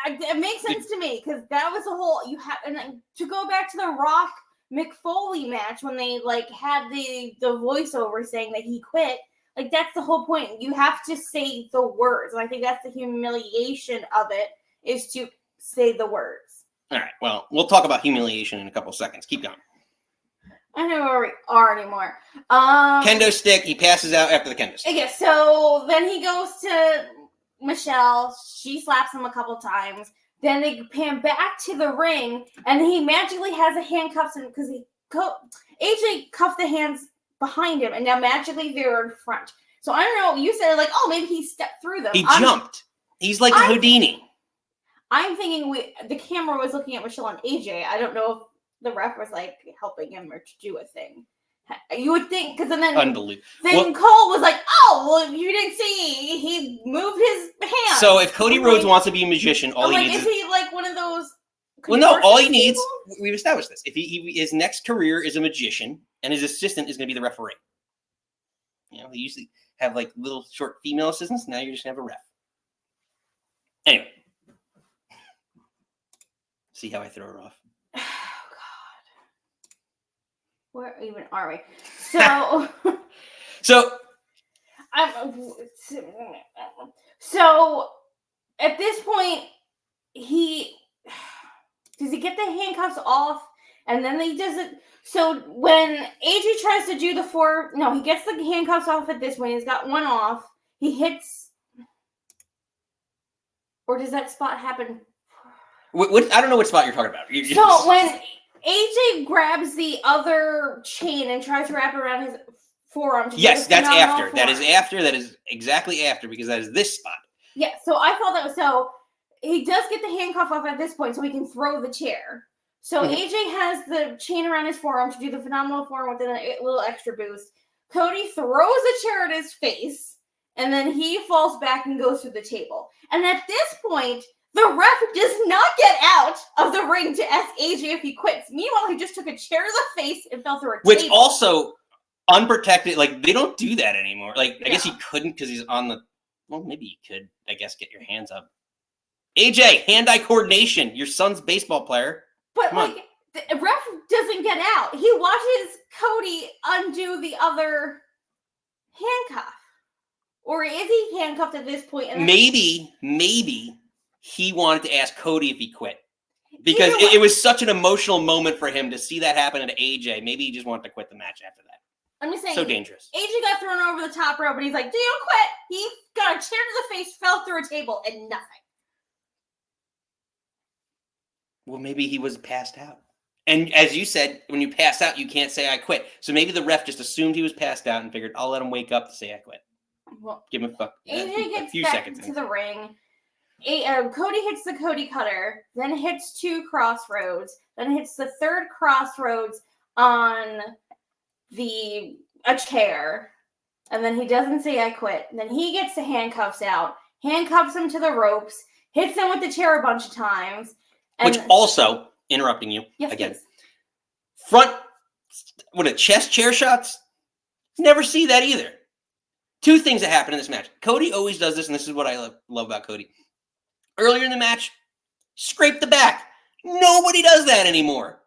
it makes sense to me because that was the whole. You have, and then to go back to the Rock McFoley match when they had the voiceover saying that he quit. That's the whole point. You have to say the words, and I think that's the humiliation of it is to say the words. All right. Well, we'll talk about humiliation in a couple seconds. Keep going. I don't know where we are anymore. Kendo stick. He passes out after the kendo stick. Okay, so then he goes to Michelle. She slaps him a couple times. Then they pan back to the ring, and he magically has a handcuffs him because AJ cuffed the hands behind him, and now magically they're in front. So I don't know. You said like, oh, maybe he stepped through them. He jumped. He's like a Houdini. I'm thinking the camera was looking at Michelle and AJ. I don't know if the ref was like helping him or to do a thing. You would think, because then unbelievable. Then Cole was like, "Oh, well, you didn't see he moved his hand." So if Cody Rhodes wants to be a magician, all he needs is he like one of those? Well, no, all he needs. We've established this. If his next career is a magician, and his assistant is going to be the referee. You know, they usually have like little short female assistants. Now you're just going to have a ref. Anyway, see how I throw her off. Oh God, where even are we? So, so at this point, does he get the handcuffs off, and then he does it. So when AJ tries to do he gets the handcuffs off at this point. He's got one off. He hits, or does that spot happen? I don't know what spot you're talking about. So when AJ grabs the other chain and tries to wrap it around his forearm. Yes, that's after. Forearm. That is after. That is exactly after, because that is this spot. Yeah, so I thought that was so. He does get the handcuff off at this point, so he can throw the chair. So AJ has the chain around his forearm to do the phenomenal forearm with a little extra boost. Cody throws the chair at his face, and then he falls back and goes through the table. And at this point, the ref does not get out of the ring to ask AJ if he quits. Meanwhile, he just took a chair to the face and fell through a table. Which also, unprotected, like, they don't do that anymore. Like, I guess he couldn't because he's on the... Well, maybe he could, I guess, get your hands up. AJ, hand-eye coordination. Your son's baseball player. But, the ref doesn't get out. He watches Cody undo the other handcuff. Or is he handcuffed at this point? Maybe he wanted to ask Cody if he quit. Because it was such an emotional moment for him to see that happen to AJ. Maybe he just wanted to quit the match after that. I'm just saying. So dangerous. AJ got thrown over the top rope, but he's like, "Do you quit?" He got a chair to the face, fell through a table, and nothing. Well, maybe he was passed out. And as you said, when you pass out, you can't say I quit. So maybe the ref just assumed he was passed out and figured, I'll let him wake up to say I quit. Well, give him a few seconds to the ring. Cody hits the Cody Cutter, then hits 2 crossroads, then hits the 3rd crossroads on a chair, and then he doesn't say I quit. Then he gets the handcuffs out, handcuffs him to the ropes, hits him with the chair a bunch of times. Which also, interrupting you again, front, chest chair shots? Never see that either. 2 things that happen in this match. Cody always does this, and this is what I love about Cody. Earlier in the match, scrape the back. Nobody does that anymore.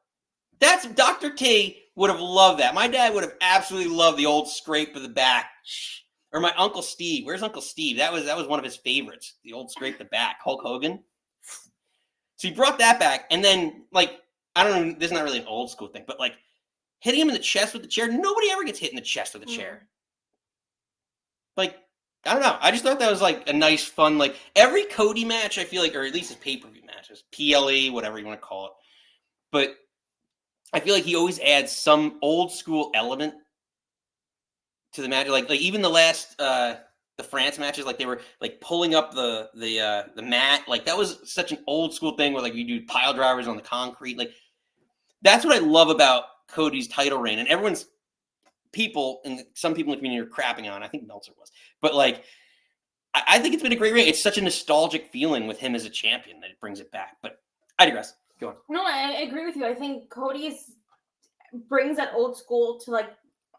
That's Dr. T would have loved that. My dad would have absolutely loved the old scrape of the back. Or my Uncle Steve. Where's Uncle Steve? That was one of his favorites. The old scrape the back. Hulk Hogan. So he brought that back, and then, like, I don't know, this is not really an old school thing, but, like, hitting him in the chest with the chair, nobody ever gets hit in the chest with a chair. Like, I don't know. I just thought that was, like, a nice, fun, like, every Cody match, I feel like, or at least his pay-per-view matches, PLE, whatever you want to call it. But I feel like he always adds some old school element to the match. Like even the last, the France matches, like they were like pulling up the mat. Like that was such an old school thing where like you do pile drivers on the concrete. Like that's what I love about Cody's title reign. And everyone's some people in the community are crapping on. I think Meltzer was, but like I think it's been a great reign. It's such a nostalgic feeling with him as a champion that it brings it back. But I digress. Go on. No, I agree with you. I think Cody's brings that old school to like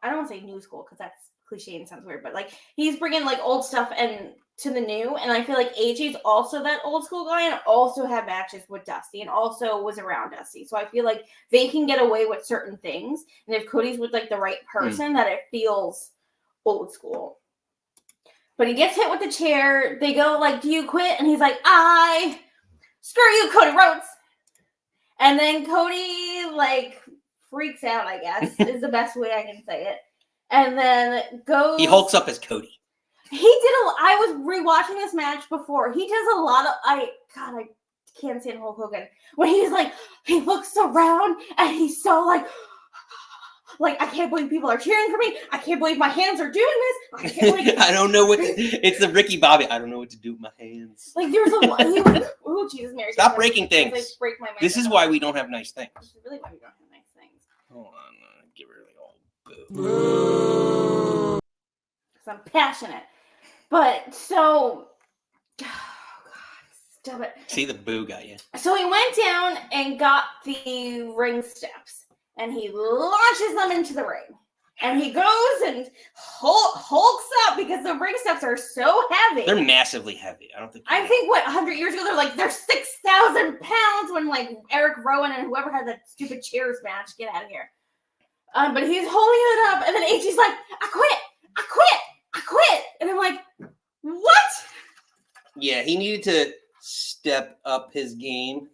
I don't want to say new school because that's cliche and sounds weird, but like he's bringing like old stuff and to the new, and I feel like AJ's also that old school guy and also had matches with Dusty and also was around Dusty, so I feel like they can get away with certain things, and if Cody's with like the right person, that it feels old school. But he gets hit with the chair. They go like, "Do you quit?" And he's like, "Screw you, Cody Rhodes." And then Cody like freaks out, I guess, is the best way I can say it. And then goes. He hulks up as Cody. I was rewatching this match before. He does a lot of. I can't stand Hulk Hogan when he's like he looks around and he's so like Like, I can't believe people are cheering for me. I can't believe my hands are doing this. I can't believe I don't know it's the Ricky Bobby. I don't know what to do with my hands. Like, there's a oh Jesus Mary. Stop breaking things. Like, break my this is why we don't have nice things. This is really why we don't have nice things. Hold on, give her the old boo. Because I'm passionate. But so, oh God, stop it. See, the boo got you. So he went down and got the ring steps, and he launches them into the ring. And he goes and hulks up because the ring steps are so heavy. They're massively heavy. I think 100 years ago they're 6,000 pounds when like Eric Rowan and whoever had that stupid chairs match. Get out of here. But he's holding it up, and then AJ's like, I quit. And I'm like, what? Yeah, he needed to step up his game.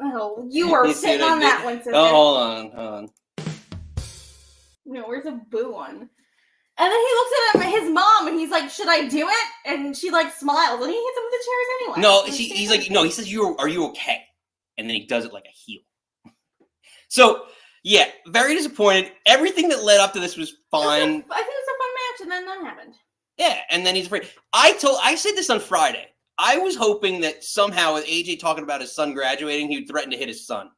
Oh, you are sitting on that one, sister. Oh, hold on. No, where's a boo one? And then he looks at his mom, and he's like, should I do it? And she like smiles, and he hits him with the chairs anyway. No, he's like, no, he says, are you okay? And then he does it like a heel. So, yeah, very disappointed. Everything that led up to this was fine. I think it was a fun match, and then that happened. Yeah, and then he's afraid. I said this on Friday. I was hoping that somehow with AJ talking about his son graduating, he would threaten to hit his son.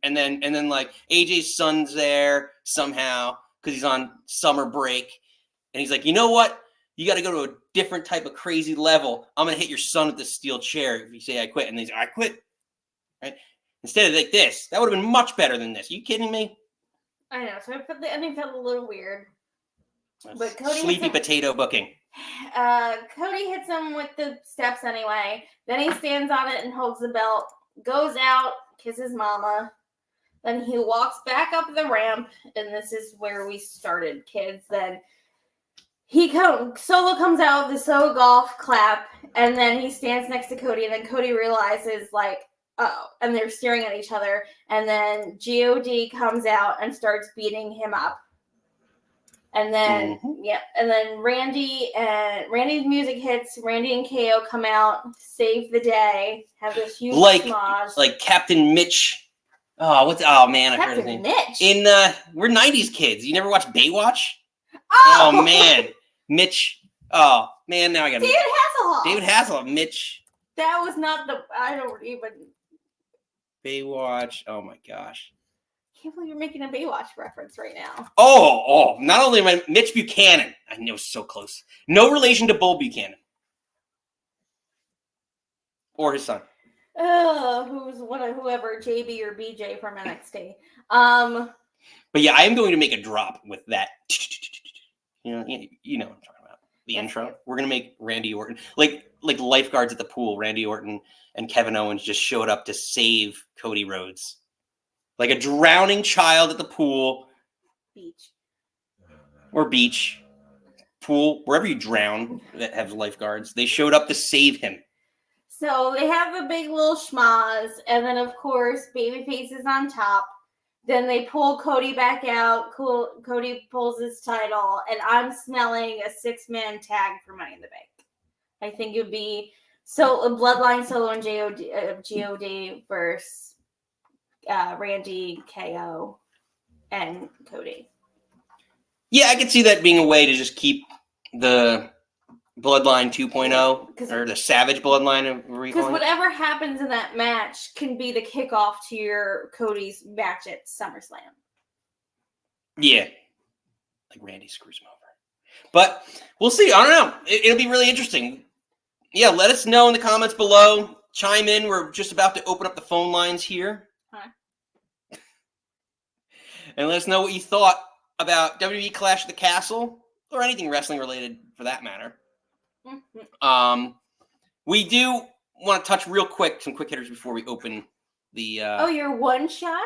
And then like AJ's son's there somehow because he's on summer break. And he's like, you know what? You got to go to a different type of crazy level. I'm going to hit your son with this steel chair if you say I quit. And he's like, I quit. Right? Instead of like this. That would have been much better than this. Are you kidding me? I know. So the ending felt a little weird. But Cody sleepy potato booking. Cody hits him with the steps anyway. Then he stands on it and holds the belt. Goes out, kisses mama. Then he walks back up the ramp, and this is where we started, kids. Then Solo comes out with the Solo golf clap, and then he stands next to Cody, and then Cody realizes, like, oh, and they're staring at each other, and then God comes out and starts beating him up. And then, and then Randy's music hits. Randy and KO come out, save the day, have this huge schmoz. Like Captain Mitch. Oh man, I heard his name. Mitch. We're 90s kids. You never watched Baywatch? Oh man, Mitch. Oh man, now I got David Hasselhoff. Mitch. That was not I don't even. Baywatch. Oh my gosh. I can't believe you're making a Baywatch reference right now. Oh, not only am I Mitch Buchanan. I know, so close. No relation to Bull Buchanan. Or his son. Whoever, JB or BJ from NXT. But yeah, I am going to make a drop with that. You know what I'm talking about. The intro. We're going to make Randy Orton, like lifeguards at the pool, Randy Orton and Kevin Owens just showed up to save Cody Rhodes. Like a drowning child at the pool. Beach. Or beach. Pool. Wherever you drown that have lifeguards. They showed up to save him. So they have a big little schmoz. And then, of course, Babyface is on top. Then they pull Cody back out. Cody pulls his title. And I'm smelling a 6-man tag for Money in the Bank. I think it would be Bloodline, Solo, and God versus Randy, KO, and Cody. Yeah, I could see that being a way to just keep the Bloodline 2.0 or the Savage Bloodline. Because whatever happens in that match can be the kickoff to your Cody's match at SummerSlam. Yeah. Like Randy screws him over. But we'll see. I don't know. It'll be really interesting. Yeah, let us know in the comments below. Chime in. We're just about to open up the phone lines here. Huh. And let us know what you thought about WWE Clash at the Castle or anything wrestling related for that matter. Mm-hmm. We do want to touch real quick some quick hitters before we open the your one shots?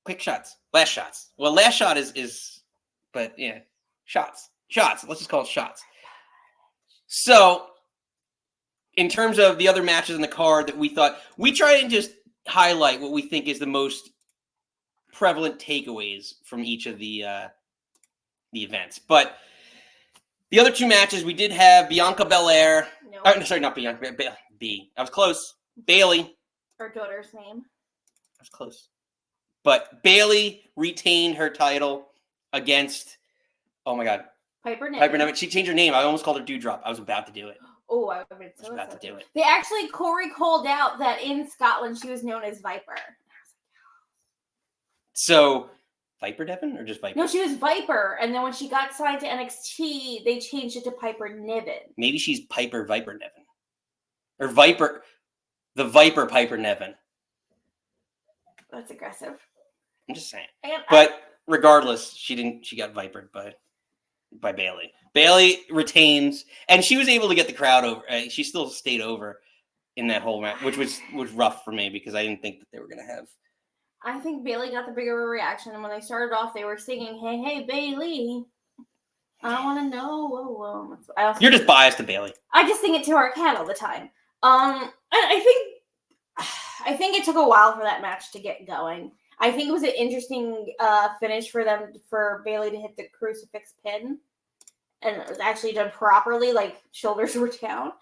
Quick shots. Last shots. Well, last shot is but yeah, shots. Let's just call it shots. So, in terms of the other matches in the card that we thought, we try and just highlight what we think is the most prevalent takeaways from each of the events. But the other two matches, we did have Bianca Belair. No. Sorry, not Bianca. B. I was close. Bailey. Her daughter's name. I was close. But Bayley retained her title against, oh my God, Piper Niven. Piper Niven. She changed her name. I almost called her Dewdrop. I was about to do it. Oh, I was about to do it. They actually, Corey called out that in Scotland she was known as Viper. So, Viper Niven or just Viper? No, she was Viper, and then when she got signed to NXT, they changed it to Piper Niven. Maybe she's Piper Viper Niven. Or Viper, the Viper Piper Niven. That's aggressive. I'm just saying. But regardless, she got vipered by Bayley. Bayley retains, and she was able to get the crowd over. She still stayed over in that whole match, which was rough for me because I didn't think that they were going to have. I think Bayley got the bigger reaction, and when they started off, they were singing, "Hey, hey, Bayley, I want to know." Whoa. You're just biased to Bayley. I just sing it to our cat all the time. I think it took a while for that match to get going. I think it was an interesting finish for Bayley to hit the crucifix pin, and it was actually done properly, like shoulders were down.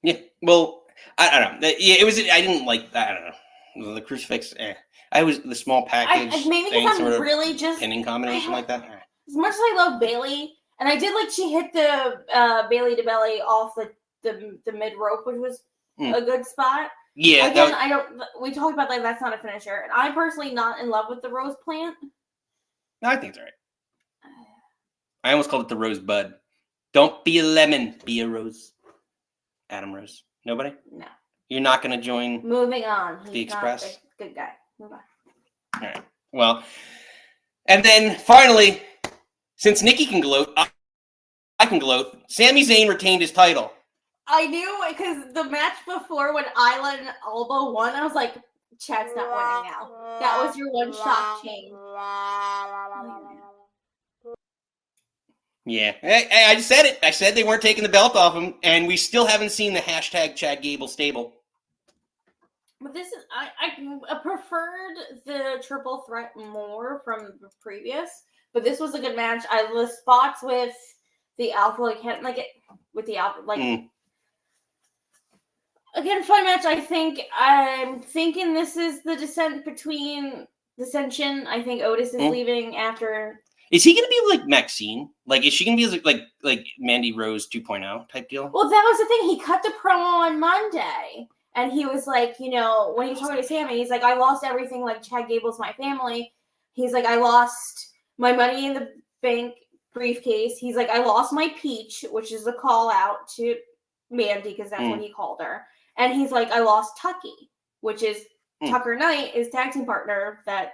Yeah, well, I don't know. Yeah, it was. I didn't like that. I don't know. The crucifix. I was the small package. Maybe because I'm really just pinning combination like that. As much as I love Bayley, and I did like she hit the Bayley to belly off the mid rope, which was a good spot. Yeah. Again, we talked about like that's not a finisher, and I'm personally not in love with the rose plant. No, I think it's all right. I almost called it the rosebud. Don't be a lemon, be a rose. Adam Rose. Nobody? No. You're not going to join. Moving on. The Express. Good guy. Move on. All right. Well, and then finally, since Nikki can gloat, I can gloat. Sami Zayn retained his title. I knew because the match before when Isla and Alba won, I was like, Chad's not winning now. That was your one shock change. Yeah. I just said it. I said they weren't taking the belt off him, and we still haven't seen the hashtag Chad Gable stable. But this is, I preferred the triple threat more from the previous, but this was a good match. The spots with the Alpha, like, can't like it with the Alpha, like, again, fun match. I'm thinking this is the dissension. I think Otis is leaving after. Is he going to be like Maxine? Like, is she going to be like Mandy Rose 2.0 type deal? Well, that was the thing. He cut the promo on Monday, and he was like, when he was talking to Sammy, he's like, I lost everything. Like, Chad Gable's my family. He's like, I lost my money in the bank briefcase. He's like, I lost my peach, which is a call out to Mandy because that's what he called her. And he's like, I lost Tucky, which is Tucker Knight, his tag team partner that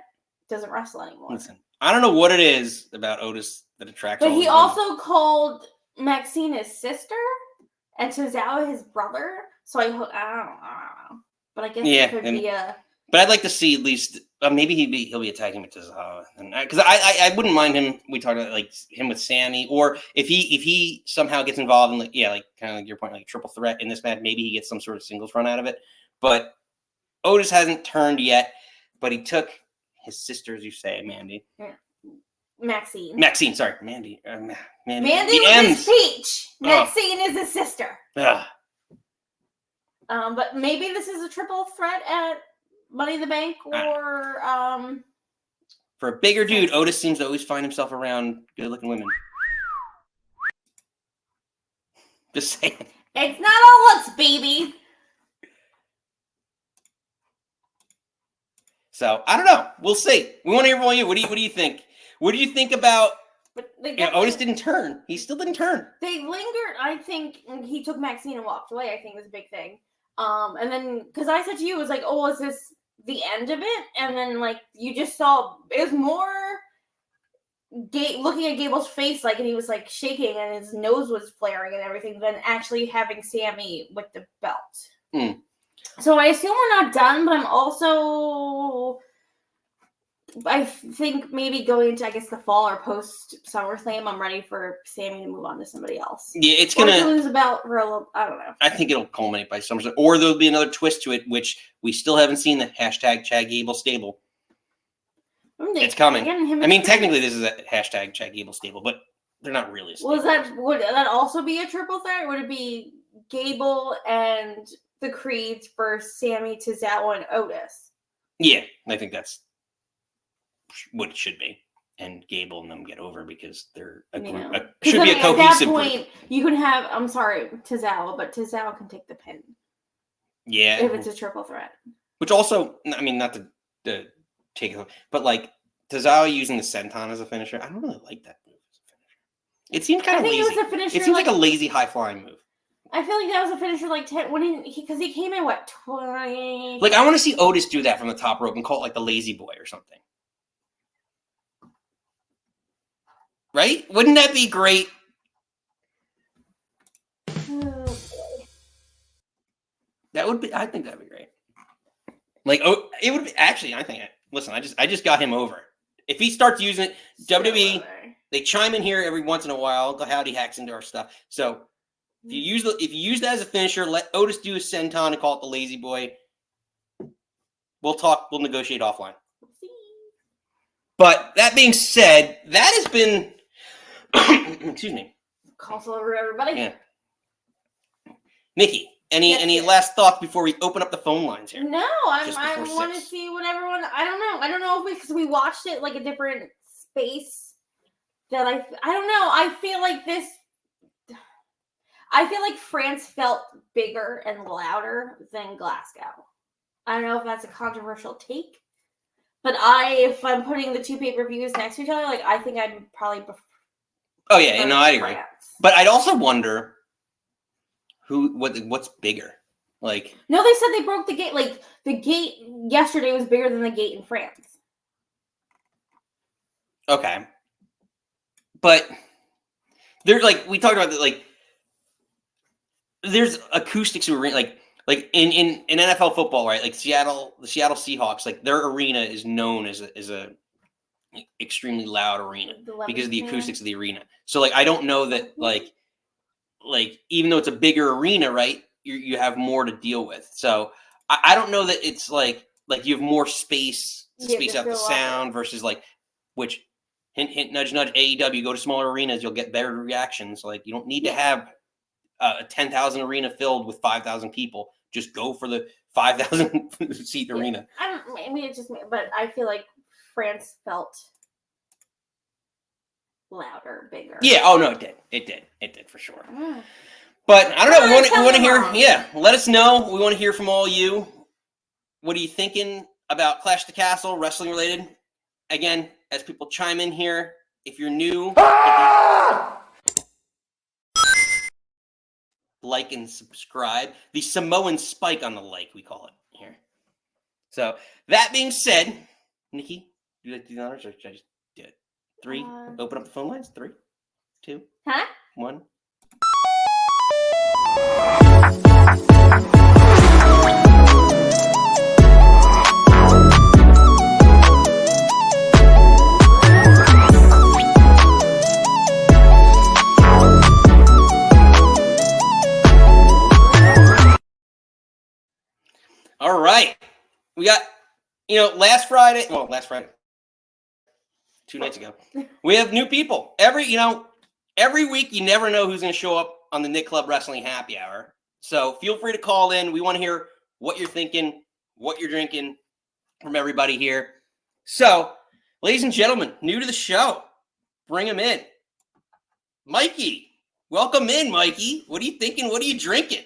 doesn't wrestle anymore. Listen, I don't know what it is about Otis that attracts. But he also called Maxine his sister and Tozawa his brother. So I don't know. But I guess it could be a. But I'd like to see at least maybe he'll be attacking with Tozawa, because I wouldn't mind him. We talked about like him with Sammy, or if he somehow gets involved in like kind of like your point, like triple threat in this match, maybe he gets some sort of singles run out of it. But Otis hasn't turned yet, but he took his sister, as you say, Mandy. Yeah. Maxine, sorry, Mandy. Mandy was his peach. Maxine is his sister. But maybe this is a triple threat at Money in the Bank, or for a bigger dude, Otis seems to always find himself around good-looking women. Just saying. It's not all looks, baby. So I don't know. We'll see. We want to hear from you. What do you think? What do you think about? Otis didn't turn. He still didn't turn. They lingered. I think he took Maxine and walked away. I think was a big thing. And then because I said to you, it was like, oh, is this the end of it? And then like you just saw it was more looking at Gable's face, like, and he was like shaking and his nose was flaring and everything, than actually having Sammy with the belt. So I assume we're not done, but I think maybe going into, I guess, the fall or post SummerSlam, I'm ready for Sammy to move on to somebody else. Yeah, it's going to lose a belt for a little, I don't know. I think it'll culminate by SummerSlam, or there'll be another twist to it, which we still haven't seen, the hashtag Chad Gable stable. It's coming. I mean, technically this is a hashtag Chad Gable stable, but they're not really a stable. Would that also be a triple threat? Would it be Gable and the Creeds versus Sammy, Tozawa, and Otis. Yeah, I think that's what it should be. And Gable and them get over because they're a group. Should be a cohesive group. At that point, you can have, I'm sorry, Tozawa, but Tozawa can take the pin. Yeah. If it's a triple threat. Which also, I mean, not to take it, but like Tozawa using the senton as a finisher, I don't really like that move as a finisher. It seems kind of lazy. It was a finisher. It seems like a lazy high flying move. I feel like that was a finisher like 10 when because he came in 20. Like I want to see Otis do that from the top rope and call it like the lazy boy or something. Right? Wouldn't that be great? That would be. I think that'd be great. Like, oh, it would be actually. I think. Listen, I just got him over. If he starts using it, WWE, they chime in here every once in a while. The howdy hacks into our stuff. So if you use that as a finisher, let Otis do a senton and call it the lazy boy. We'll talk. We'll negotiate offline. But that being said, that has been. Excuse me. Calls over everybody. Yeah. Nikki, any last thoughts before we open up the phone lines here? No, I want to see what everyone. I don't know if because we watched it like a different space. That I don't know. I feel like France felt bigger and louder than Glasgow. I don't know if that's a controversial take, but if I'm putting the two pay-per-views next to each other, like I think I'd probably prefer. Oh yeah, no, I agree. But I'd also wonder what's bigger. Like no, they said they broke the gate. Like the gate yesterday was bigger than the gate in France. Okay, but there's like we talked about that. Like there's acoustics like in NFL football, right? Like the Seattle Seahawks, like their arena is known as a extremely loud arena because of the acoustics of the arena. So like I don't know that like even though it's a bigger arena, right? You have more to deal with. So I don't know that it's like you have more space to space out the sound versus like which hint nudge AEW, go to smaller arenas, you'll get better reactions. Like you don't need to have a 10,000 arena filled with 5,000 people. Just go for the 5,000 seat arena. But I feel like France felt louder, bigger. Yeah. Oh no, it did for sure. But I don't know. We want to hear. Yeah, let us know. We want to hear from all you. What are you thinking about Clash of the Castle, wrestling related? Again, as people chime in here, if you're new, like and subscribe. The Samoan spike on the like, we call it here. So that being said, Nikki, do you like to do the honors or should I just do it? 3, open up the phone lines. 3, 2, 1. All right. We got, last Friday, 2 nights ago, we have new people. Every week you never know who's going to show up on the Nick Club Wrestling Happy Hour. So feel free to call in. We want to hear what you're thinking, what you're drinking from everybody here. So, ladies and gentlemen, new to the show, bring them in. Mikey, welcome in, Mikey. What are you thinking? What are you drinking?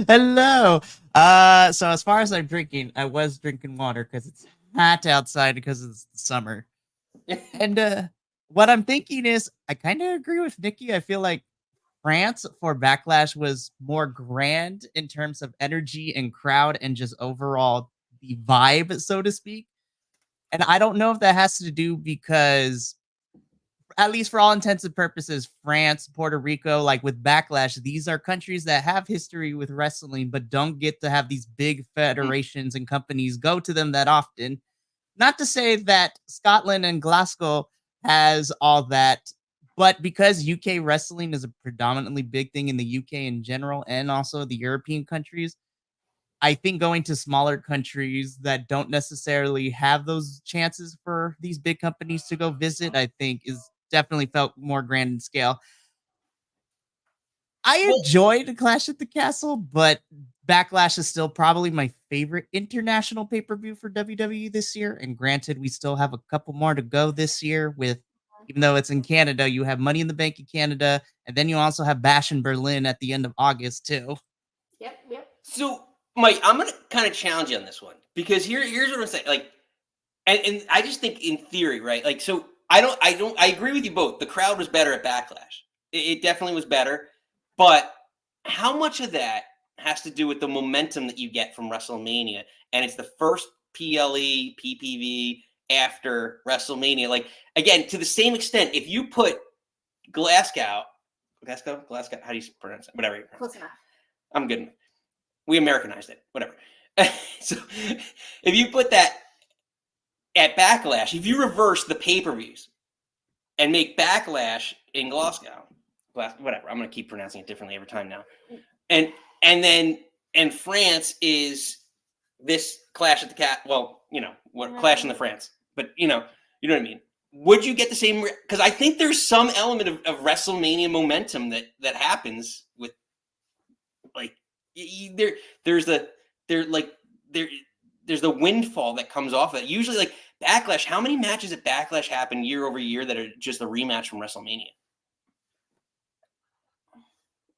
Hello. So as far as I'm drinking, I was drinking water because it's hot outside because it's summer. And what I'm thinking is, I kind of agree with Nikki. I feel like France for Backlash was more grand in terms of energy and crowd and just overall the vibe, so to speak. And I don't know if that has to do because, at least for all intents and purposes, France, Puerto Rico, like with Backlash, these are countries that have history with wrestling, but don't get to have these big federations and companies go to them that often. Not to say that Scotland and Glasgow has all that, but because UK wrestling is a predominantly big thing in the UK in general, and also the European countries, I think going to smaller countries that don't necessarily have those chances for these big companies to go visit, I think is definitely felt more grand in scale. I enjoyed Clash at the Castle, but Backlash is still probably my favorite international pay-per-view for WWE this year. And granted, we still have a couple more to go this year with, even though it's in Canada, you have Money in the Bank in Canada, and then you also have Bash in Berlin at the end of August too. Yep. So, Mike, I'm gonna kind of challenge you on this one because here's what I'm saying. Like, and I just think in theory, right? Like, so I agree with you both. The crowd was better at Backlash. It definitely was better, but how much of that has to do with the momentum that you get from WrestleMania? And it's the first PLE, PPV after WrestleMania. Like, again, to the same extent, if you put Glasgow, how do you pronounce it? Whatever. Close enough. I'm good. We Americanized it. Whatever. So if you put that at Backlash, if you reverse the pay-per-views and make Backlash in Glasgow, whatever, I'm going to keep pronouncing it differently every time now. And France is this Clash at the Cat. Well, Clash in the France, but you know what I mean. Would you get the same? Because I think there's some element of WrestleMania momentum that happens with, like, there's the windfall that comes off it. Usually, like Backlash, how many matches at Backlash happen year over year that are just a rematch from WrestleMania?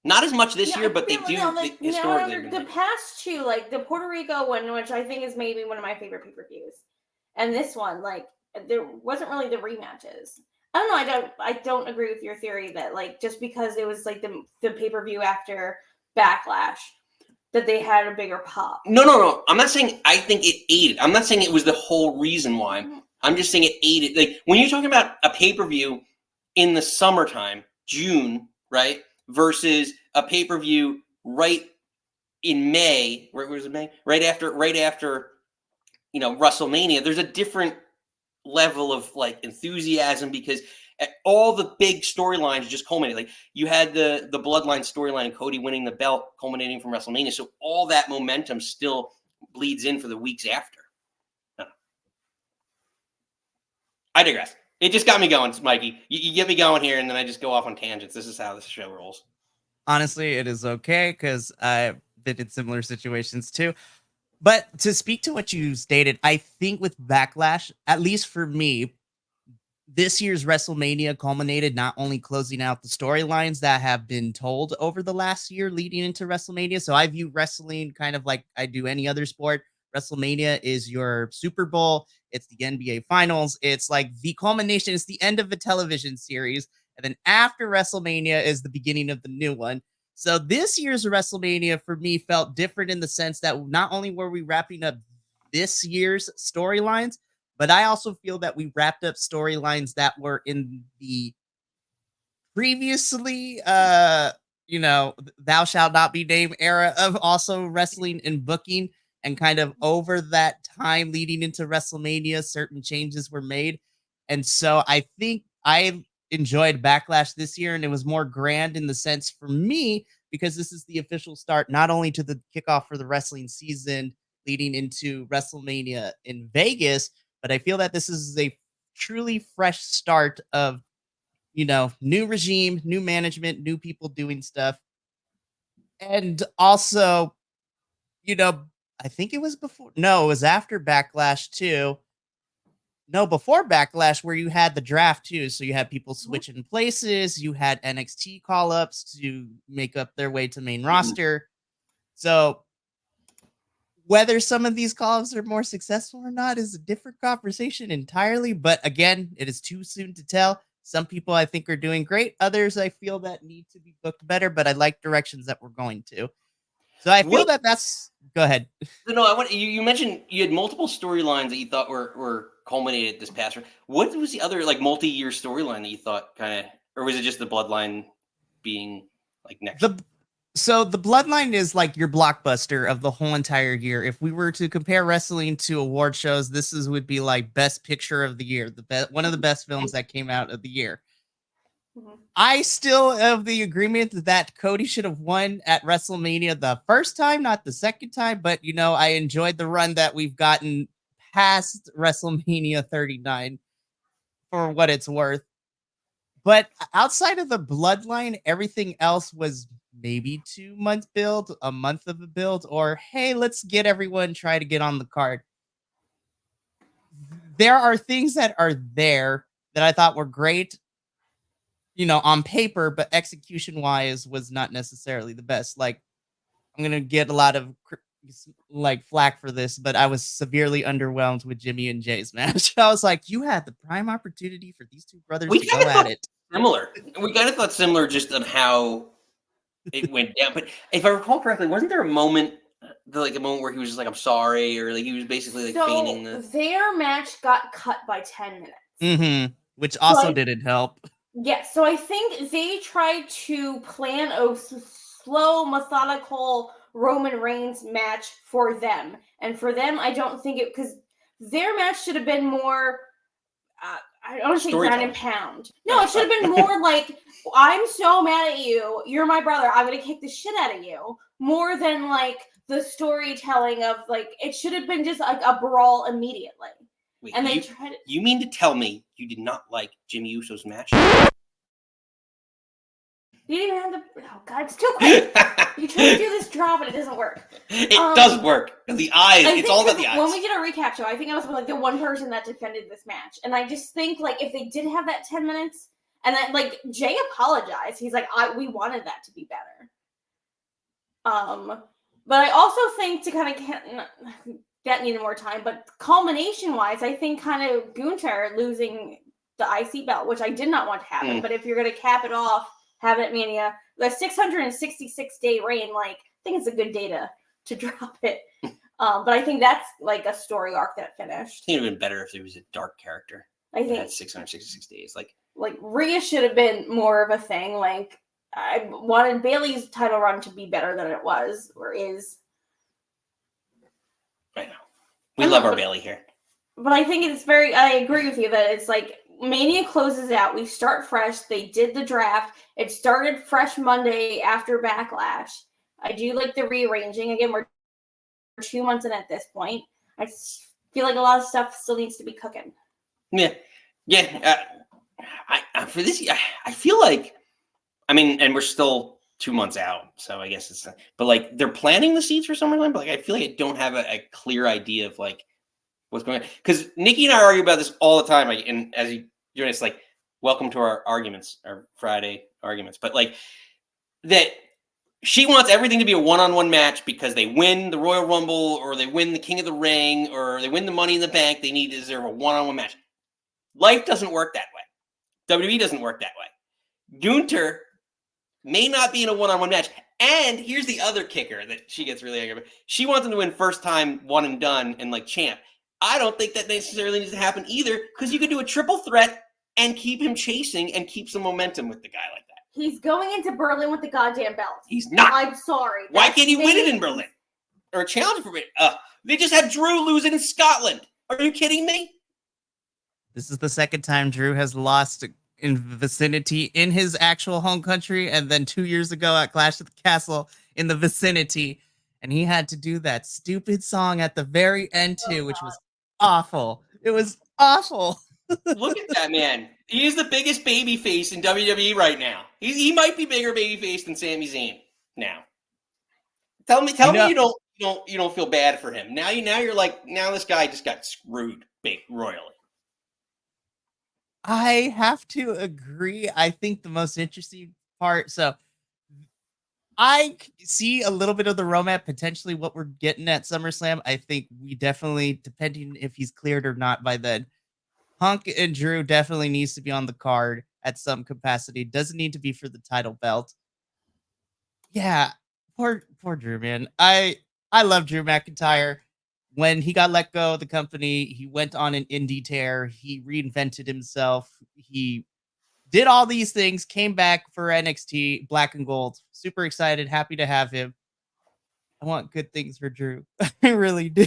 Not as much this year, but they do. Historically, the past two, like the Puerto Rico one, which I think is maybe one of my favorite pay-per-views, and this one, like, there wasn't really the rematches. I don't know. I don't agree with your theory that, like, just because it was like the pay-per-view after Backlash, that they had a bigger pop. No. I'm not saying I think it aided. I'm not saying it was the whole reason why. Mm-hmm. I'm just saying it aided. Like, when you're talking about a pay-per-view in the summertime, June, right, versus a pay-per-view right in May. Where was it, May? Right after WrestleMania. There's a different level of, like, enthusiasm because all the big storylines just culminated. Like, you had the Bloodline storyline, Cody winning the belt, culminating from WrestleMania. So all that momentum still bleeds in for the weeks after. I digress. It just got me going, Mikey. You get me going here, and then I just go off on tangents. This is how this show rolls. Honestly, it is okay because I've been in similar situations too. But to speak to what you stated, I think with Backlash, at least for me, this year's WrestleMania culminated not only closing out the storylines that have been told over the last year leading into WrestleMania. So I view wrestling kind of like I do any other sport. WrestleMania is your Super Bowl. It's the NBA Finals. It's like the culmination. It's the end of a television series. And then after WrestleMania is the beginning of the new one. So this year's WrestleMania for me felt different in the sense that not only were we wrapping up this year's storylines, but I also feel that we wrapped up storylines that were in the previously, thou shalt not be named era of also wrestling and booking. And kind of over that time leading into WrestleMania, certain changes were made. And so I think I enjoyed Backlash this year, and it was more grand in the sense for me because this is the official start not only to the kickoff for the wrestling season leading into WrestleMania in Vegas, but I feel that this is a truly fresh start of, new regime, new management, new people doing stuff. And also, I think it was before. No, it was after Backlash too. No, before Backlash, where you had the draft too. So you had people switching places. You had NXT call-ups to make up their way to main roster. So whether some of these call-ups are more successful or not is a different conversation entirely. But again, it is too soon to tell. Some people I think are doing great. Others I feel that need to be booked better. But I like directions that we're going to. So I feel that's. Go ahead. No, you mentioned you had multiple storylines that you thought were culminated this past year. What was the other, like, multi-year storyline that you thought kind of, or was it just the Bloodline being like next? So the Bloodline is like your blockbuster of the whole entire year. If we were to compare wrestling to award shows, this would be like best picture of the year, one of the best films that came out of the year. I still have the agreement that Cody should have won at WrestleMania the first time, not the second time. But, I enjoyed the run that we've gotten past WrestleMania 39 for what it's worth. But outside of the Bloodline, everything else was maybe 2 month build, a month of a build, or hey, let's get everyone try to get on the card. There are things that are there that I thought were great, on paper, but execution wise was not necessarily the best. Like, I'm gonna get a lot of flack for this, but I was severely underwhelmed with Jimmy and Jay's match. I was like, you had the prime opportunity for these two brothers We to kind go of at thought it. similar. We kind of thought similar just on how it went down. But if I recall correctly, wasn't there a moment, a moment where he was just like, "I'm sorry," or like he was basically like feigning the. Their match got cut by 10 minutes. Mm-hmm. Which also didn't help. Yes, so I think they tried to plan a slow, methodical Roman Reigns match for them. And for them, I don't think it, because their match should have been more, I don't want to say ground and pound. No, it should have been more like, I'm so mad at you, you're my brother, I'm going to kick the shit out of you. More than like the storytelling of like, it should have been just like a brawl immediately. Wait, and they tried it. You mean to tell me you did not like Jimmy Uso's match? You didn't even have to. Oh God, it's too quick. You try to do this drop and it doesn't work. It does work. The eyes. It's all about the eyes. When we did a recap show, I think I was like the one person that defended this match, and I just think like if they did have that 10 minutes, and then like Jay apologized, he's like, we wanted that to be better. But I also think to kind of that needed more time. But culmination wise, I think kind of Gunther losing the IC belt, which I did not want to happen. But if you're going to cap it off, have it at Mania, the 666-day reign, like I think it's a good day to drop it. But I think that's like a story arc that finished. It would have been better if there was a dark character. I think that's 666 days. Like Rhea should have been more of a thing. Like I wanted Bayley's title run to be better than it was or is. I know. We love our Bayley here. But I think I agree with you that it's like Mania closes out. We start fresh. They did the draft. It started fresh Monday after Backlash. I do like the rearranging. Again, we're 2 months in at this point. I feel like a lot of stuff still needs to be cooking. Yeah. I for this, I feel like, I mean, and we're still 2 months out, so I guess it's, but like they're planting the seeds for SummerSlam, but like I feel like I don't have a clear idea of like what's going on. Because Nikki and I argue about this all the time, and as you join us, like, welcome to our arguments, our Friday arguments, but like that she wants everything to be a one-on-one match because they win the Royal Rumble or they win the King of the Ring or they win the Money in the Bank. They need to deserve a one-on-one match. Life doesn't work that way. WWE doesn't work that way. Gunther may not be in a one-on-one match. And here's the other kicker that she gets really angry about. She wants him to win first time, one and done, and like champ. I don't think that necessarily needs to happen either, because you could do a triple threat and keep him chasing and keep some momentum with the guy like that. He's going into Berlin with the goddamn belt. He's not. I'm sorry. Why can't he win it in Berlin? Or a challenge for it? They just had Drew lose it in Scotland. Are you kidding me? This is the second time Drew has lost in vicinity in his actual home country, and then 2 years ago at Clash of the Castle in the vicinity, and he had to do that stupid song at the very end too, which was awful. It was awful. Look at that man. He is the biggest babyface in WWE right now. He might be bigger babyface than Sami Zayn now. Tell me you don't feel bad for him. Now you're like, now this guy just got screwed royally. I have to agree. I think the most interesting part, so I see a little bit of the romance, potentially what we're getting at SummerSlam. I think we definitely, depending if he's cleared or not by then, Punk and Drew definitely needs to be on the card at some capacity. Doesn't need to be for the title belt. Yeah, poor Drew, man. I love Drew McIntyre. When he got let go of the company, he went on an indie tear. He reinvented himself. He did all these things, came back for NXT, Black and Gold. Super excited, happy to have him. I want good things for Drew. I really do.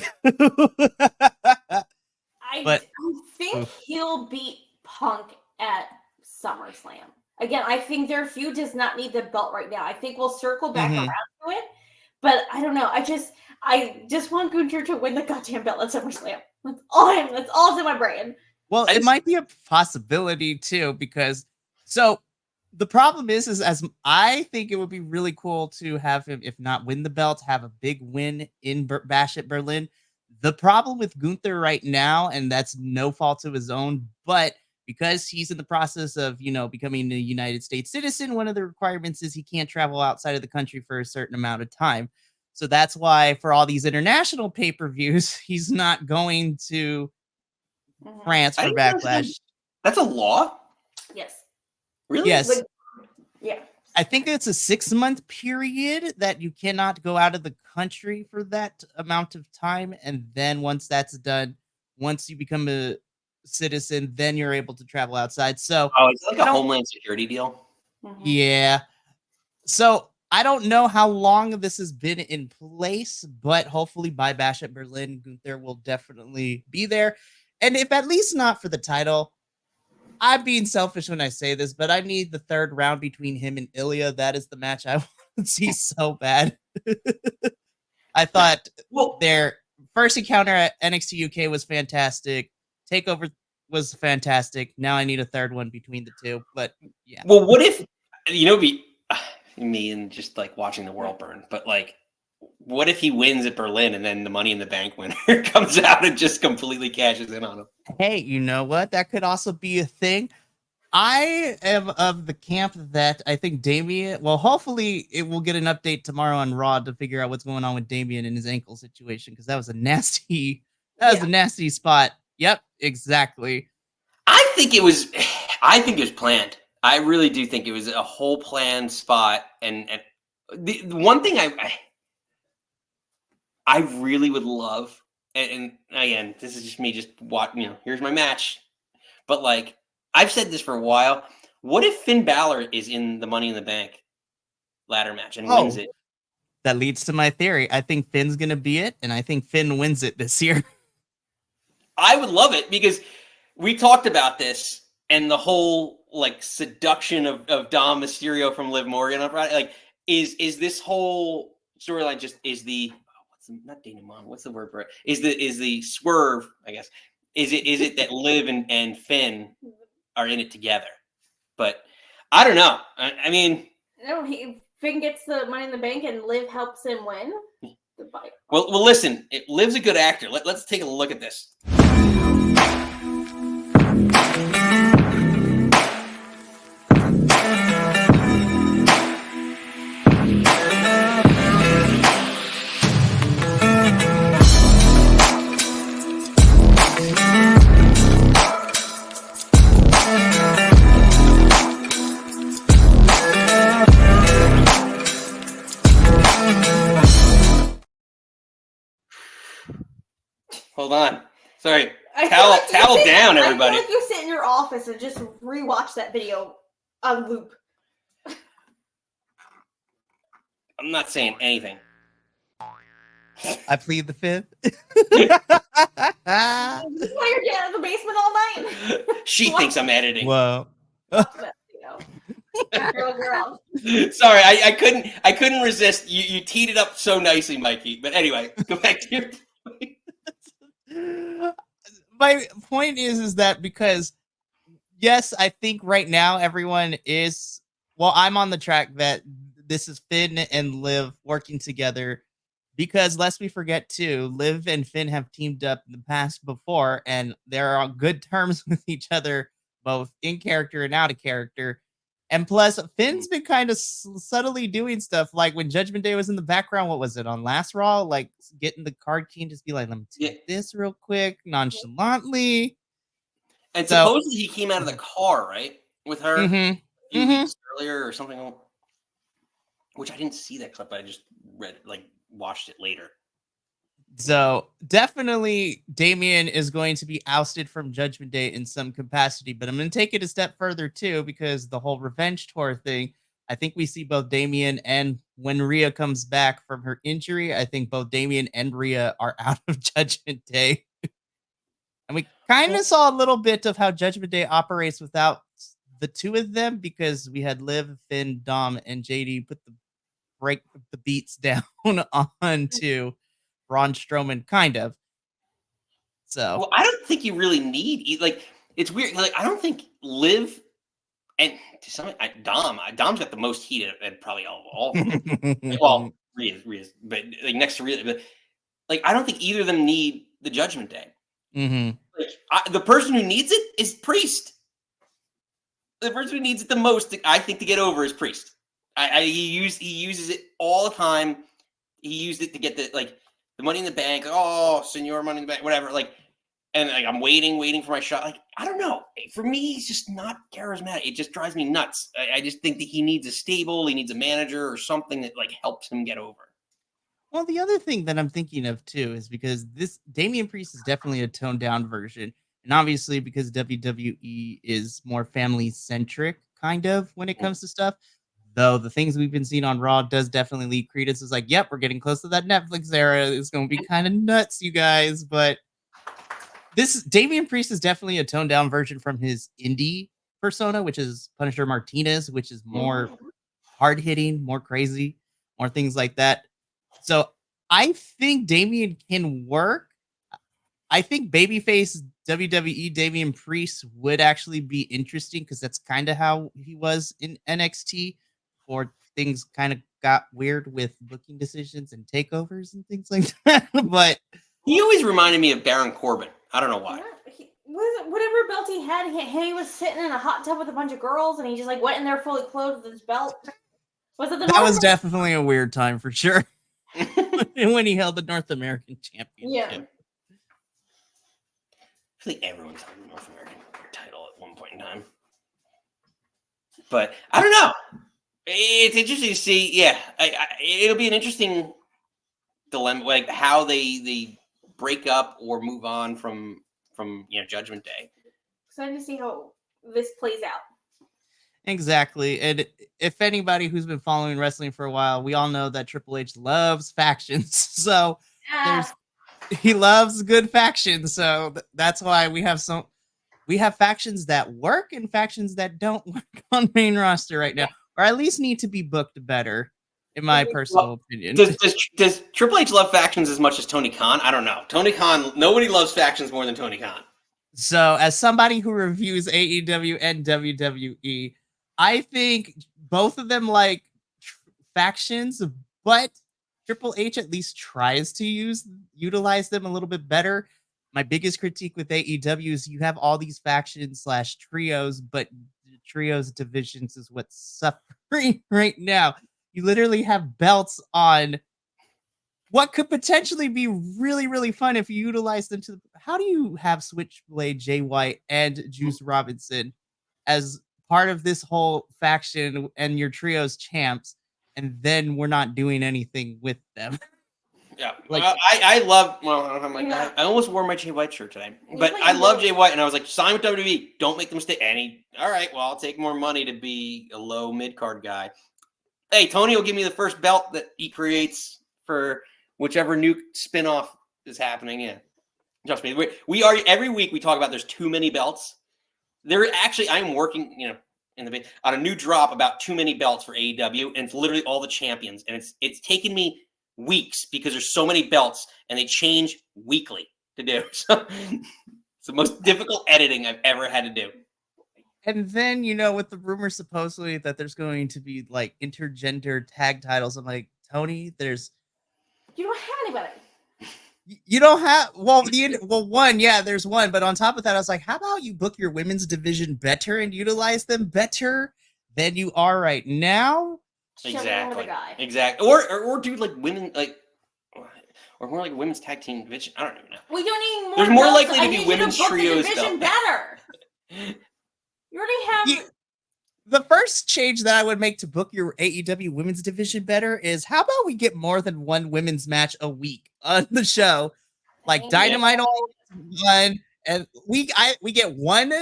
I think he'll beat Punk at SummerSlam. Again, I think their feud does not need the belt right now. I think we'll circle back around to it. But I don't know. I just want Gunther to win the goddamn belt at SummerSlam. That's all in my brain. Well, it might be a possibility too, because The problem is as I think it would be really cool to have him, if not win the belt, have a big win in Bash at Berlin. The problem with Gunther right now, and that's no fault of his own, but because he's in the process of, becoming a United States citizen, one of the requirements is he can't travel outside of the country for a certain amount of time. So that's why for all these international pay-per-views, he's not going to France I for didn't realize Backlash. that's a law? Yes. Really? Yes. Like, yeah. I think it's a 6-month period that you cannot go out of the country for that amount of time. And then once that's done, once you become a citizen, then you're able to travel outside. So, Oh, it's like a Homeland Security deal. yeah. So I don't know how long this has been in place, but hopefully by Bash at Berlin, Gunther will definitely be there. And if at least not for the title, I'm being selfish when I say this, but I need the third round between him and Ilya. That is the match I want to see so bad. I thought their first encounter at NXT UK was fantastic. Takeover was fantastic. Now I need a third one between the two. But yeah. Well, what if me and just like watching the world burn, but like, what if he wins at Berlin and then the Money in the Bank winner comes out and just completely cashes in on him? Hey, you know what? That could also be a thing. I am of the camp that I think Damian, well, hopefully it will get an update tomorrow on Raw to figure out what's going on with Damian and his ankle situation, because that was a nasty spot. Yep, exactly. I think it was planned. I really do think it was a whole planned spot. And the one thing I really would love, and again, this is just me here's my match. But like, I've said this for a while. What if Finn Balor is in the Money in the Bank ladder match and wins it? That leads to my theory. I think Finn's going to be it, and I think Finn wins it this year. I would love it because we talked about this and the whole like seduction of Dom Mysterio from Liv Morgan on Friday. Like, is this whole storyline just not denouement? What's the word for it? Is the swerve? I guess is it that Liv and Finn are in it together? But I don't know. I mean, no, Finn gets the Money in the Bank and Liv helps him win. Well, listen. Liv's a good actor. Let's take a look at this. Hold on. Sorry. Towel down, everybody. I feel like you sit in your office and just rewatch that video on loop. I'm not saying anything. I plead the fifth. This is why you're down in the basement all night. She thinks I'm editing. Whoa. Girl. Sorry, I couldn't resist. You teed it up so nicely, Mikey. But anyway, go back to your point. My point is that because yes, I think right now everyone is I'm on the track that this is Finn and Liv working together, because lest we forget too, Liv and Finn have teamed up in the past before, and they're on good terms with each other, both in character and out of character. And plus, Finn's been kind of subtly doing stuff, like when Judgment Day was in the background. What was it on last Raw? Like getting the card key and just be like, "Let me take this real quick, nonchalantly." And supposedly he came out of the car, right, with her a few weeks earlier or something. Which I didn't see that clip. I just watched it later. So definitely Damian is going to be ousted from Judgment Day in some capacity, but I'm going to take it a step further too, because the whole revenge tour thing, I think we see both Damian, and when Rhea comes back from her injury, I think both Damian and Rhea are out of Judgment Day. And we kind of saw a little bit of how Judgment Day operates without the two of them, because we had Liv, Finn, Dom, and JD break the beats down onto Braun Strowman, kind of. So, well, I don't think you really need it's weird. Like, I don't think Liv And to some, Dom's got the most heat at probably all of them. Well, Rhea, but like next to Rhea, but like I don't think either of them need the Judgment Day. Like the person who needs it is Priest. The person who needs it the most, I think, to get over is Priest. He uses it all the time. He used it to get the Money in the Bank. Oh, Senor Money in the Bank, whatever. Like, and like I'm waiting for my shot. Like I don't know. For me, he's just not charismatic. It just drives me nuts. I just think that he needs a stable. He needs a manager or something that like helps him get over. Well, the other thing that I'm thinking of too is because this Damian Priest is definitely a toned down version. And obviously because WWE is more family centric kind of when it comes to stuff. Though the things we've been seeing on Raw does definitely lead credence. It's like, yep, we're getting close to that Netflix era. It's going to be kind of nuts, you guys. But this Damian Priest is definitely a toned down version from his indie persona, which is Punisher Martinez, which is more hard hitting, more crazy, more things like that. So I think Damian can work. I think babyface WWE Damian Priest would actually be interesting because that's kind of how he was in NXT, or things kind of got weird with booking decisions and takeovers and things like that. But he always reminded me of Baron Corbin. I don't know why. Whatever belt he had, he was sitting in a hot tub with a bunch of girls, and he just like went in there fully clothed with his belt. Was it that was definitely a weird time for sure. When he held the North American Championship. Yeah. I think everyone's held the North American title at one point in time. But I don't know. It's interesting to see. Yeah, it'll be an interesting dilemma, like how they break up or move on from Judgment Day. Excited to see how this plays out. Exactly. And if anybody who's been following wrestling for a while, we all know that Triple H loves factions. So he loves good factions. So that's why we have factions that work and factions that don't work on main roster right now, or at least need to be booked better, in my personal opinion. Does Triple H love factions as much as Tony Khan? I don't know. Tony Khan, nobody loves factions more than Tony Khan. So as somebody who reviews AEW and WWE, I think both of them like factions, but Triple H at least tries to utilize them a little bit better. My biggest critique with AEW is you have all these factions / trios, but the trios divisions is what's suffering right now. You literally have belts on what could potentially be really, really fun if you utilize them to. How do you have Switchblade, Jay White, and Juice Robinson as part of this whole faction and your trio's champs, and then we're not doing anything with them? Yeah, like I love. Well, I'm like I almost wore my Jay White shirt today, but I love Jay White, and I was like, sign with WWE. Don't make the mistake. All right, well, I'll take more money to be a low mid card guy. Hey, Tony will give me the first belt that he creates for whichever new spinoff is happening. Yeah, trust me. We are every week we talk about there's too many belts. There actually, I'm working, on a new drop about too many belts for AEW, and it's literally all the champions, and it's taken me weeks because there's so many belts and they change weekly to do. So it's the most difficult editing I've ever had to do. And then, with the rumor supposedly that there's going to be like intergender tag titles, I'm like, Tony, you don't have anybody. You don't have one, yeah, there's one, but on top of that, I was like, how about you book your women's division better and utilize them better than you are right now? Exactly. Or do like women or more like women's tag team division. I don't even know. We don't need more. There's more likely to be women's trios division better. You already have. The first change that I would make to book your AEW women's division better is how about we get more than one women's match a week on the show? Like Dynamite only gets one, and we get one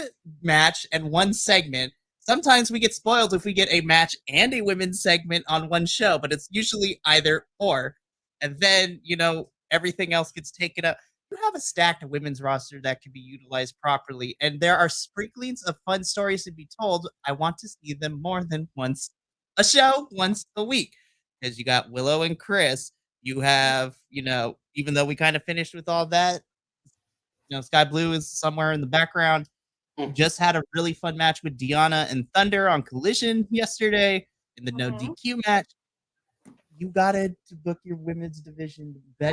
match and one segment. Sometimes we get spoiled if we get a match and a women's segment on one show, but it's usually either or. And then, everything else gets taken up. You have a stacked women's roster that can be utilized properly, and there are sprinklings of fun stories to be told. I want to see them more than once a show, once a week, because you got Willow and Chris. You have, even though we kind of finished with all that, Sky Blue is somewhere in the background. Just had a really fun match with Deanna and Thunder on Collision yesterday in the no DQ match. You gotta book your women's division better.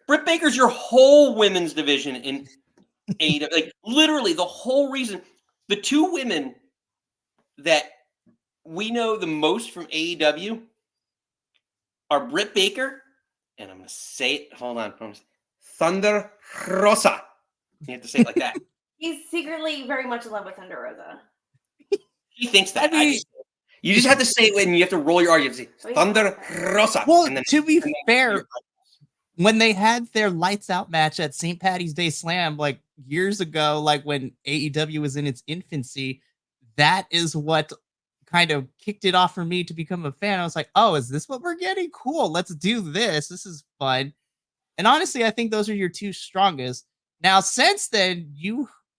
Britt Baker's your whole women's division in AEW. Like literally the whole reason. The two women that we know the most from AEW are Britt Baker, and I'm gonna say it. Hold on. Thunder Rosa. You have to say it like that. He's secretly very much in love with Thunder Rosa. He thinks that. You just have to say it when you have to roll your R. You have to say Thunder Rosa. Well, to be fair, when they had their lights out match at St. Patty's Day Slam like years ago, like when AEW was in its infancy, that is what kind of kicked it off for me to become a fan. I was like, oh, is this what we're getting? Cool. Let's do this. This is fun. And honestly, I think those are your two strongest. Now, since then,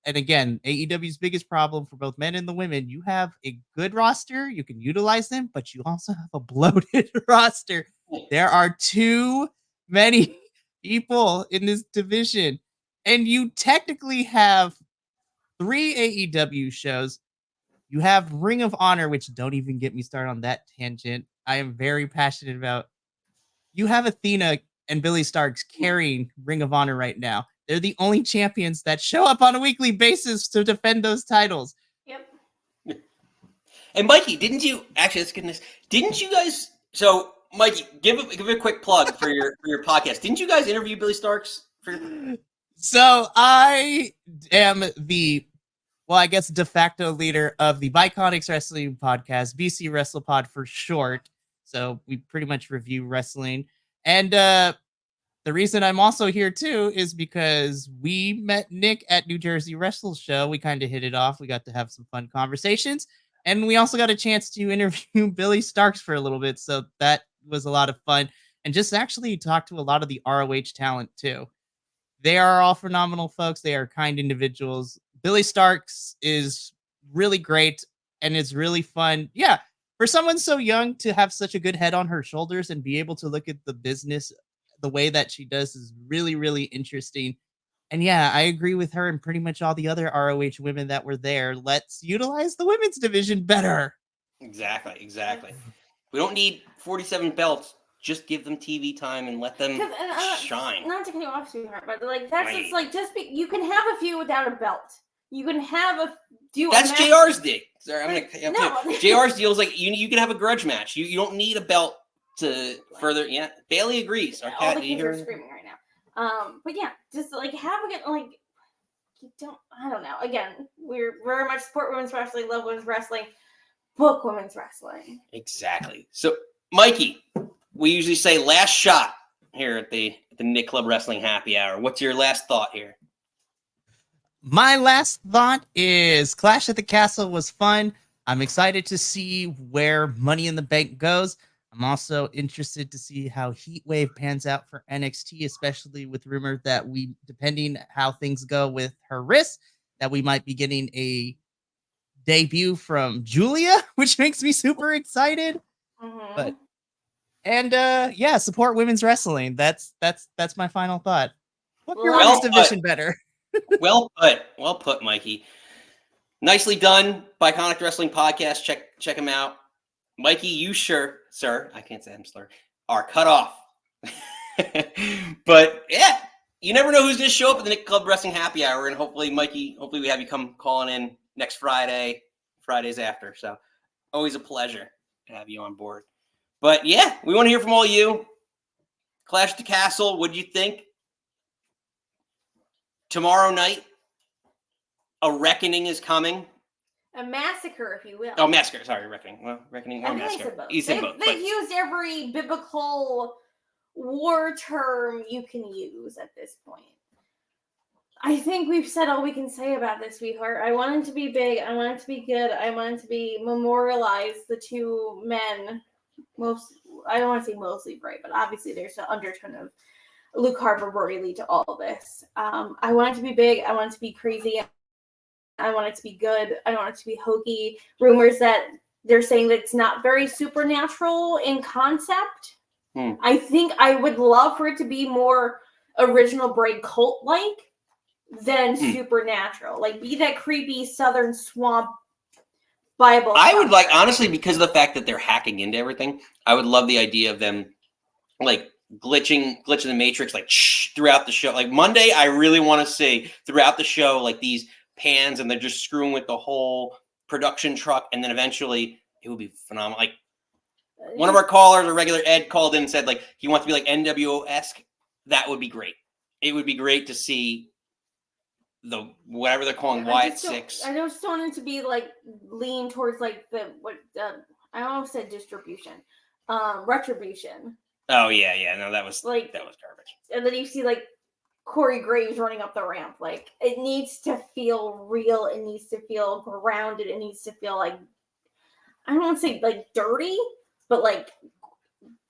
and again, AEW's biggest problem for both men and the women, you have a good roster. You can utilize them, but you also have a bloated roster. There are too many people in this division. And you technically have 3 AEW shows. You have Ring of Honor, which don't even get me started on that tangent. I am very passionate about. You have Athena and Billy Starks carrying Ring of Honor right now. They're the only champions that show up on a weekly basis to defend those titles. Yep. And Mikey, didn't you actually? Let's get this. Didn't you guys? So, Mikey, give a quick plug for your podcast. Didn't you guys interview Billy Starks? So I am I guess de facto leader of the Biconics Wrestling Podcast, BC WrestlePod for short. So we pretty much review wrestling. And the reason I'm also here too is because we met Nick at New Jersey Wrestle Show. We kind of hit it off. We got to have some fun conversations. And we also got a chance to interview Billy Starks for a little bit. So that was a lot of fun. And just actually talk to a lot of the ROH talent too. They are all phenomenal folks. They are kind individuals. Billy Starks is really great and it's really fun. Yeah, for someone so young to have such a good head on her shoulders and be able to look at the business the way that she does is really, really interesting. And yeah, I agree with her and pretty much all the other ROH women that were there. Let's utilize the women's division better. Exactly. We don't need 47 belts. Just give them TV time and let them shine. Not to cut you off, sweetheart, but like that's just like you can have a feud without a belt. You can have That's JR's deal. Sorry, JR's deal is like you can have a grudge match. You don't need a belt to further. Yeah, Bailey agrees. Our cat, all the kids are screaming right now. But yeah, just like have a like. I don't know. Again, we're very much support women's wrestling, love women's wrestling, book women's wrestling. Exactly. So, Mikey, we usually say last shot here at the Nick Club Wrestling Happy Hour. What's your last thought here? My last thought is Clash at the Castle was fun. I'm excited to see where Money in the Bank goes. I'm also interested to see how Heatwave pans out for NXT, especially with rumor that depending how things go with her wrist, that we might be getting a debut from Julia, which makes me super excited. Mm-hmm. Support women's wrestling. That's my final thought. Book your women's division better. Well put, Mikey. Nicely done. Biconic Wrestling Podcast. Check them out. Mikey, you sir, I can't say I'm slur, are cut off. But yeah, you never know who's going to show up at the Nick Club Wrestling Happy Hour. And hopefully, Mikey, we have you come calling in next Friday, Fridays after. So always a pleasure to have you on board. But yeah, we want to hear from all you. Clash at the Castle, what do you think? Tomorrow night, a reckoning is coming. A massacre, if you will. Oh, massacre. Sorry, reckoning. Well, reckoning or massacre. They've used every biblical war term you can use at this point. I think we've said all we can say about this, sweetheart. I want it to be big. I want it to be good. I want it to be memorialize the two men. I don't want to say mostly bright, but obviously there's an undertone of Luke Harper, Brody Lee to all of this. I want it to be big. I want it to be crazy. I want it to be good. I want it to be hokey. Rumors that they're saying that it's not very supernatural in concept. I think I would love for it to be more original Braid cult-like. than supernatural. Like, be that creepy southern swamp Bible. I would like, honestly, because of the fact that they're hacking into everything, I would love the idea of them like glitching the Matrix like throughout the show. Like Monday, I really want to see throughout the show like these pans, and they're just screwing with the whole production truck, and then eventually it would be phenomenal. Like one of our callers, a regular Ed, called in and said like he wants to be like NWO-esque. That would be great. It would be great to see the whatever they're calling Wyatt 6. I just want it to be like lean towards like the I almost said distribution, retribution. Oh yeah, no, that was garbage. And then you see like Corey Graves running up the ramp. Like it needs to feel real. It needs to feel grounded. It needs to feel like I don't want to say like dirty, but like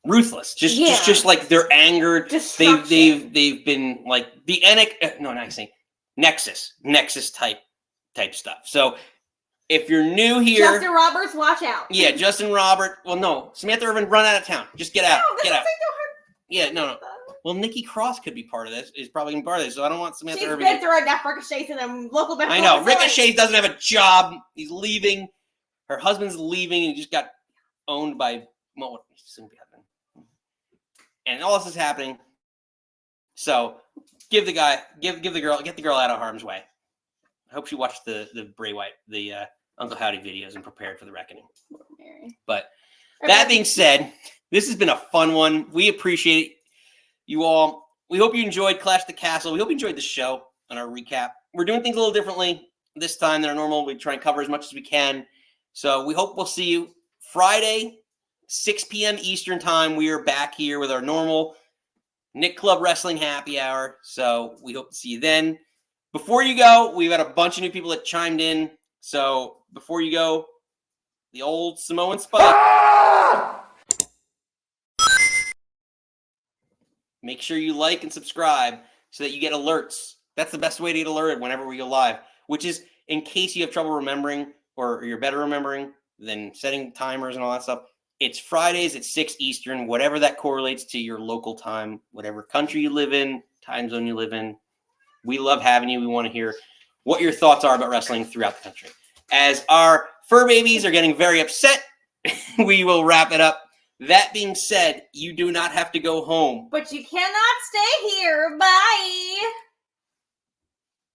ruthless. Just like they're angered. They've been like the Nexus type stuff. So if you're new here, Justin Roberts, watch out. Yeah, Justin Robert. Well, no, Samantha Irvin, run out of town. Just get out. Get out. Yeah, no. Well, Nikki Cross could be part of this. Is probably going to be part of this. So I don't want Samantha Irvin. She's been through enough Ricochet and them local. I know. Ricochet doesn't have a job. He's leaving. Her husband's leaving, and he just got owned by what soon be happening. And all this is happening. So get the girl out of harm's way. I hope she watched the Bray Wyatt, the Uncle Howdy videos and prepared for the reckoning. But that being said, this has been a fun one. We appreciate you all. We hope you enjoyed Clash at the Castle. We hope you enjoyed the show and our recap. We're doing things a little differently this time than our normal. We try and cover as much as we can. So we hope we'll see you Friday, 6 p.m. Eastern time. We are back here with our normal Nick Club Wrestling Happy Hour. So we hope to see you then. Before you go, we've got a bunch of new people that chimed in. So before you go, the old Samoan Spike. Make sure you like and subscribe so that you get alerts. That's the best way to get alerted whenever we go live, which is in case you have trouble remembering or you're better remembering than setting timers and all that stuff. It's Fridays at 6 Eastern, whatever that correlates to your local time, whatever country you live in, time zone you live in. We love having you. We want to hear what your thoughts are about wrestling throughout the country. As our fur babies are getting very upset, we will wrap it up. That being said, you do not have to go home. But you cannot stay here. Bye.